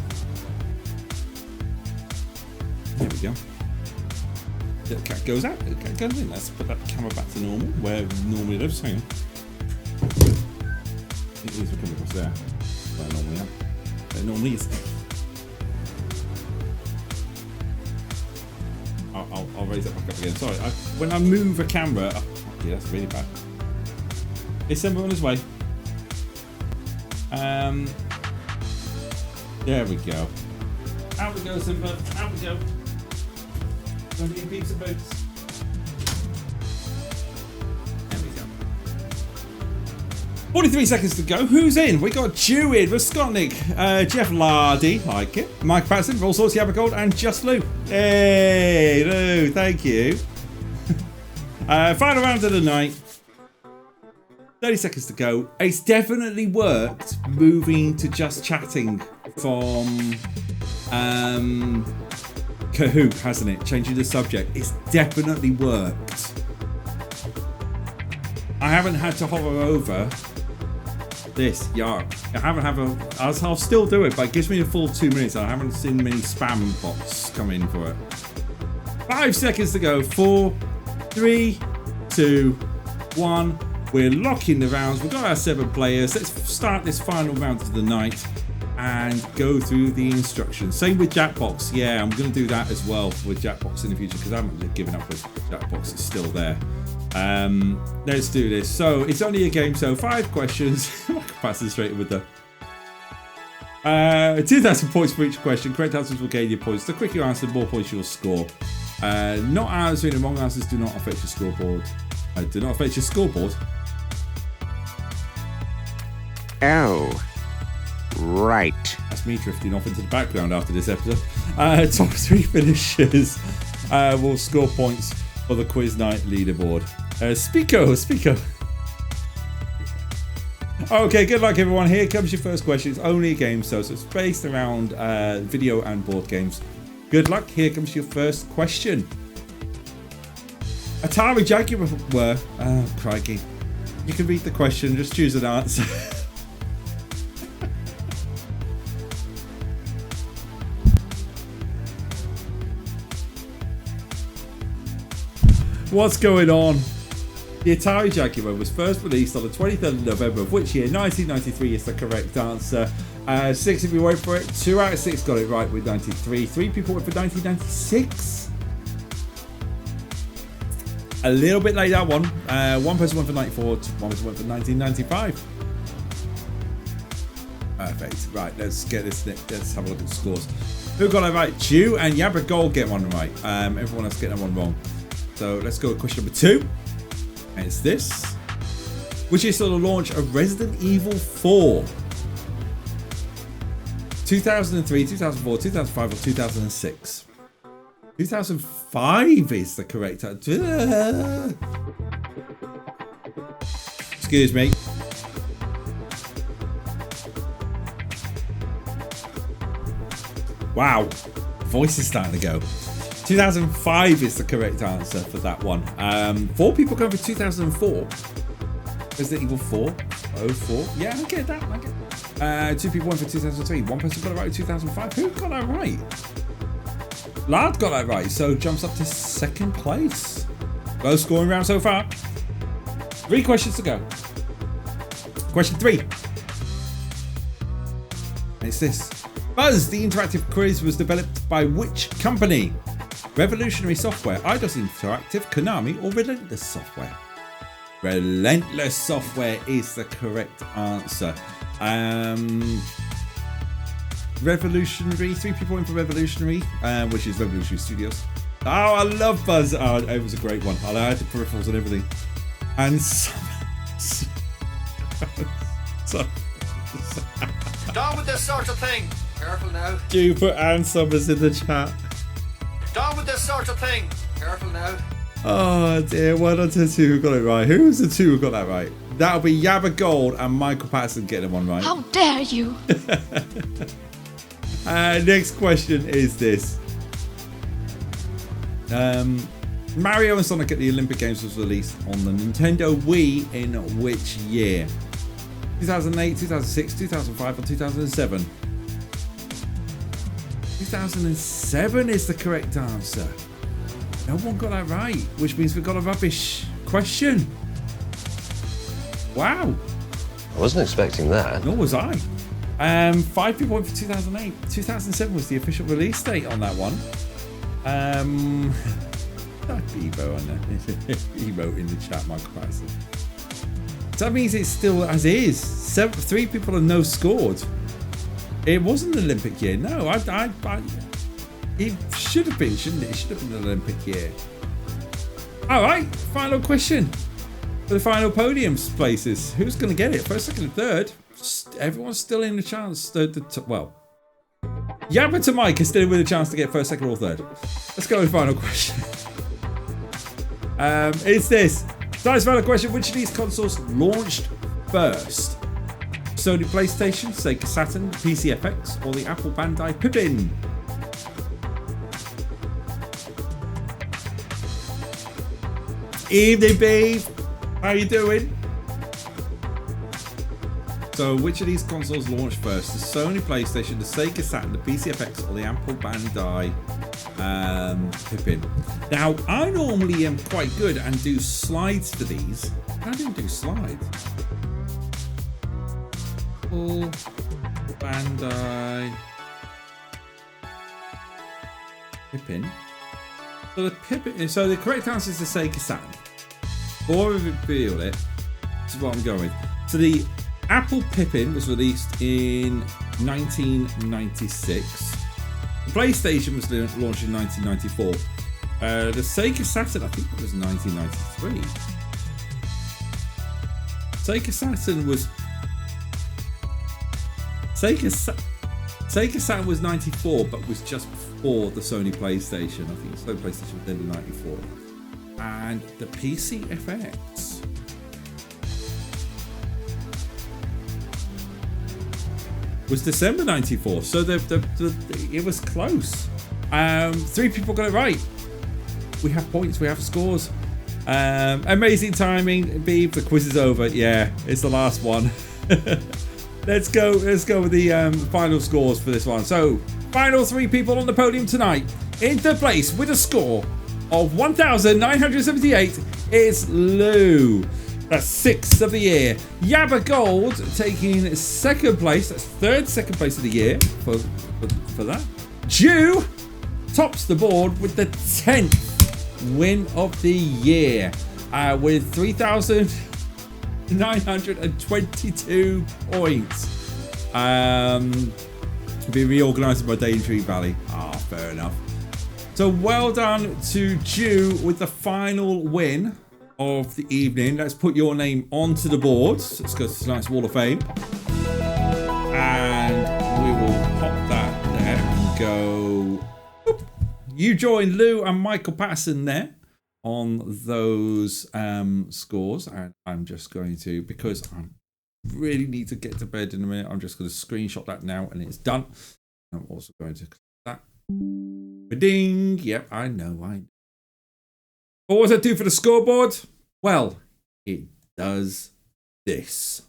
There we go. The cat goes out. The cat goes in. Let's put that camera back to normal, where it normally lives. Hang on. I think these will come across there. Where I normally am. Where it normally is. I'll raise that back up again. Sorry, when I move a camera, yeah, that's really bad. Is Simba on his way? There we go. Out we go, Simba. Out we go. Don't need peeps and boots. There we go. 43 seconds to go. Who's in? We got Dewey, Raskolnik, Jeff Lardy, like it, Mike Patterson, Roll Sauce, Yabba Gold, and Just Lou. Hey, Lou, thank you. Final round of the night. 30 seconds to go. It's definitely worked moving to just chatting from Kahoot, hasn't it? Changing the subject. It's definitely worked. I haven't had to hover over this yard. I'll still do it, but it gives me a full 2 minutes. I haven't seen many spam bots come in for it. 5 seconds to go. 4, 3, 2, 1. We're locking the rounds. We've got our 7 players. Let's start this final round of the night and go through the instructions. Same with Jackbox. Yeah, I'm going to do that as well with Jackbox in the future because I haven't given up with Jackbox. It's still there. Let's do this. So it's only a game, so 5 questions. I can pass this straight with the 2,000 points for each question. Correct answers will gain you points. The quicker you answer, the more points you'll score. Not answering the wrong answers do not affect your scoreboard. Do not affect your scoreboard. Oh, right. That's me drifting off into the background after this episode. Top 3 finishers will score points for the quiz night leaderboard. Spico. Okay, good luck everyone. Here comes your first question. It's only a game, so it's based around video and board games. Good luck. Here comes your first question. Atari Jaguar were... Oh, crikey. You can read the question, just choose an answer. What's going on? The Atari Jaguar was first released on the 23rd of November of which year? 1993 is the correct answer. 6 of you went for it. 2 out of 6 got it right with 93. 3 people went for 1996. A little bit late that one. 1 person went for 94. 1 person went for 1995. Perfect. Right, let's get this. Let's have a look at the scores. Who got it right? Chew and Yabba Gold get one right. Everyone else getting that one wrong. So let's go with question number 2. And it's this. Which is the launch of Resident Evil 4? 2003, 2004, 2005 or 2006? 2005 is the correct answer. Excuse me. Wow. Voice is starting to go. 2005 is the correct answer for that one. 4 people going for 2004. Resident Evil 4. 04. Yeah, I get that. 2 people went for 2003. 1 person got it right in 2005. Who got that right? Lard got that right, so jumps up to 2nd place. Low scoring round so far. 3 questions to go. Question 3. It's this. Buzz, the interactive quiz, was developed by which company? Revolutionary Software, Eidos Interactive, Konami, or Relentless Software? Relentless Software is the correct answer. Revolutionary, 3 people in for Revolutionary, which is Revolutionary Studios. Oh, I love Buzz. Oh, it was a great one. I had the peripherals and everything. And Down with this sort of thing. Careful now. Do you put Ann Summers in the chat? Down with this sort of thing. Careful now. Oh dear, 1 out of 2 who got it right. Who was the 2 who got that right? That'll be Yabba Gold and Michael Patterson getting one right. How dare you? Next question is this. Mario and Sonic at the Olympic Games was released on the Nintendo Wii in which year? 2008, 2006, 2005, or 2007? 2007 is the correct answer. No one got that right, which means we've got a rubbish question. Wow. I wasn't expecting that. Nor was I. 5 people went for 2008. 2007 was the official release date on that one. Evo on there. Evo in the chat, Michael Patterson. So that means it's still as is. 3 people have no scored. It wasn't an Olympic year. No, it should have been, shouldn't it? It should have been an Olympic year. All right, final question for the final podiums places. Who's going to get it? First, second, and third. Everyone's still in the chance. Well, Yabba to Mike is still with a chance to get first, second, or third. Let's go with final question. It's this. Tonight's final question. Which of these consoles launched first? Sony PlayStation, Sega Saturn, PC FX, or the Apple Bandai Pippin? Evening, babe. How you doing? So, which of these consoles launched first? The Sony PlayStation, the Sega Saturn, the PC FX, or the Apple Bandai Pippin? Now, I normally am quite good and do slides for these. I didn't do slides. Apple Bandai Pippin. So the Pippin. So the correct answer is the Sega Saturn. Before we reveal it, this is what I'm going with. So the Apple Pippin was released in 1996. The PlayStation was launched in 1994. The Sega Saturn, I think it was 1993. Sega Saturn was... Sega Saturn was 94, but was just before the Sony PlayStation. I think the Sony PlayStation was then in 94. And the PC FX was December 94. So it was close. 3 people got it right. We have points, we have scores. Amazing timing, Beeb. The quiz is over. Yeah, it's the last one. Let's go with the final scores for this one. So, final 3 people on the podium tonight. In third place with a score of 1,978 is Lou. That's 6th of the year. Yabba Gold taking second place. That's second place of the year for that. Jew tops the board with the 10th win of the year with 3,922 points. Being reorganised by Daintree Valley. Fair enough. So well done to Jew with the final win of the evening. Let's put your name onto the board. Let's go to tonight's Wall of Fame. And we will pop that there and go. Boop. You join Lou and Michael Patterson there on those scores. And I'm just going to, because I really need to get to bed in a minute, I'm just going to screenshot that now and it's done. I'm also going to click that. Ding. Yep, I know. What does it do for the scoreboard? Well, it does this.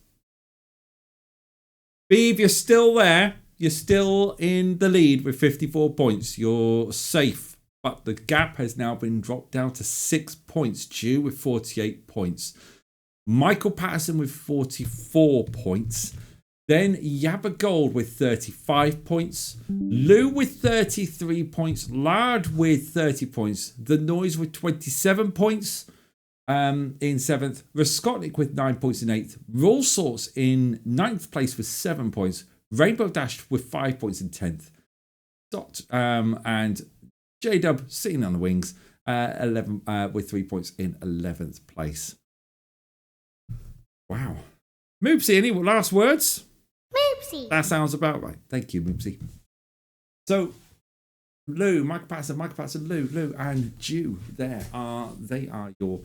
Beeb, you're still there. You're still in the lead with 54 points. You're safe. But the gap has now been dropped down to 6 points. Jew with 48 points. Michael Patterson with 44 points. Then Yabba Gold with 35 points. Lou with 33 points. Lard with 30 points. The Noise with 27 points in 7th. Raskotnik with 9 points in 8th. Roll Sorts in 9th place with 7 points. Rainbow Dash with 5 points in 10th. Dot and J-Dub sitting on the wings 11 with 3 points in 11th place. Wow. Moopsy, any last words? Moopsy. That sounds about right. Thank you, Moopsy. So, Lou, Michael Patterson, Lou, and Jew. They are your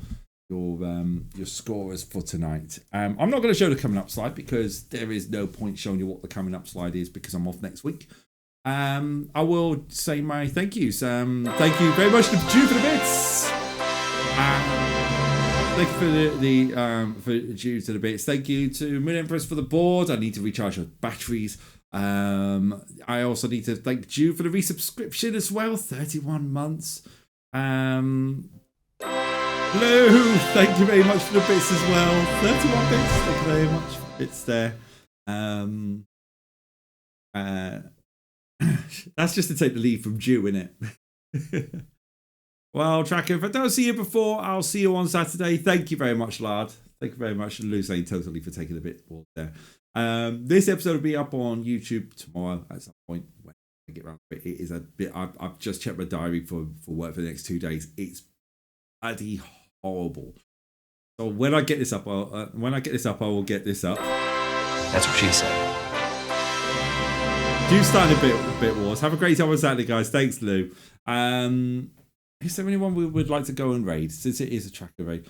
your scorers for tonight. I'm not going to show the coming up slide because there is no point showing you what the coming up slide is because I'm off next week. I will say my thank yous. Thank you very much to Jew for the bits. Thank you for Jew to the bits. Thank you to Moon Empress for the board. I need to recharge your batteries. I also need to thank Jew for the resubscription as well. 31 months. Hello, thank you very much for the bits as well. 31 bits, thank you very much for bits there. That's just to take the lead from Jew, isn't it? Well, Tracker, if I don't see you before, I'll see you on Saturday. Thank you very much, lad. Thank you very much, Lou saying totally for taking a bit more there. This episode will be up on YouTube tomorrow at some point when I get around to it. It is a bit. I've just checked my diary for work for the next 2 days. It's bloody horrible. So when I get this up, I will get this up. That's what she said. You started a bit wars. Have a great time on Saturday, guys. Thanks, Lou. Is there anyone we would like to go and raid since it is a tracker raid?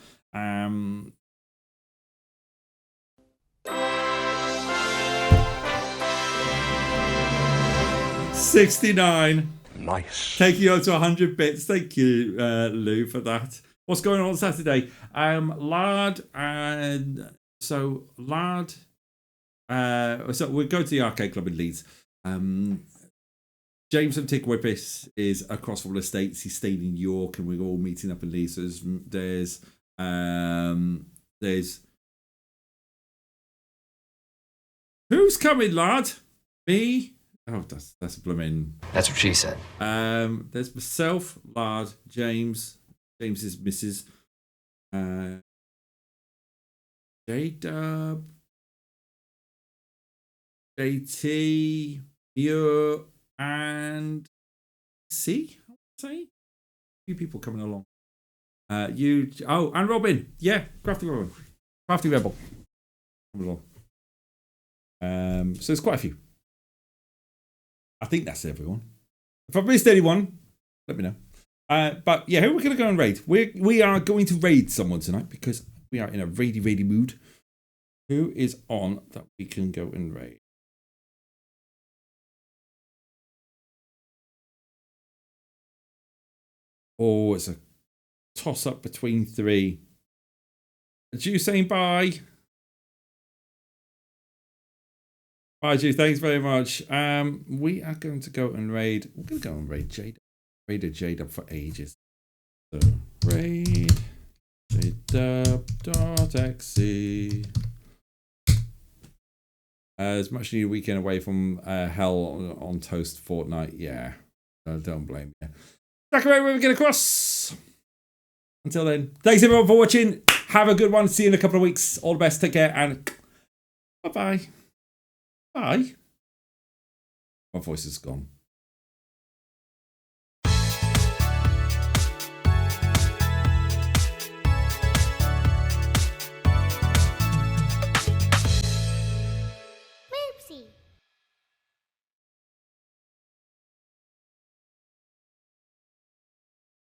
69. Nice. Taking you up to 100 bits. Thank you, Lou, for that. What's going on Saturday? Lard and so we'll go to the arcade club in Leeds. James from Tick Whippis is across from the States. He's staying in York, and we're all meeting up in Leeds. So there's who's coming, lad? Me? Oh, that's a blooming. That's what she said. There's myself, lad, James's missus, J-Dub, JT, Muir, and C, I would say. A few people coming along. And Robin. Yeah, Crafty Robin. Crafty Rebel. Coming along. So there's quite a few. I think that's everyone. If I've missed anyone, let me know. But yeah, who are we going to go and raid? We are going to raid someone tonight because we are in a raidy mood. Who is on that we can go and raid? Oh, it's a toss up between three. Jew saying bye. Bye, Jew. Thanks very much. We are going to go and raid. We're going to go and raid Jade. Raided Jade up for ages. So raid JDub.exe. As much needed weekend away from hell on Toast Fortnite. Yeah, don't blame you. Back around where we get across. Until then, thanks everyone for watching. Have a good one. See you in a couple of weeks. All the best. Take care and bye-bye. Bye. My voice is gone.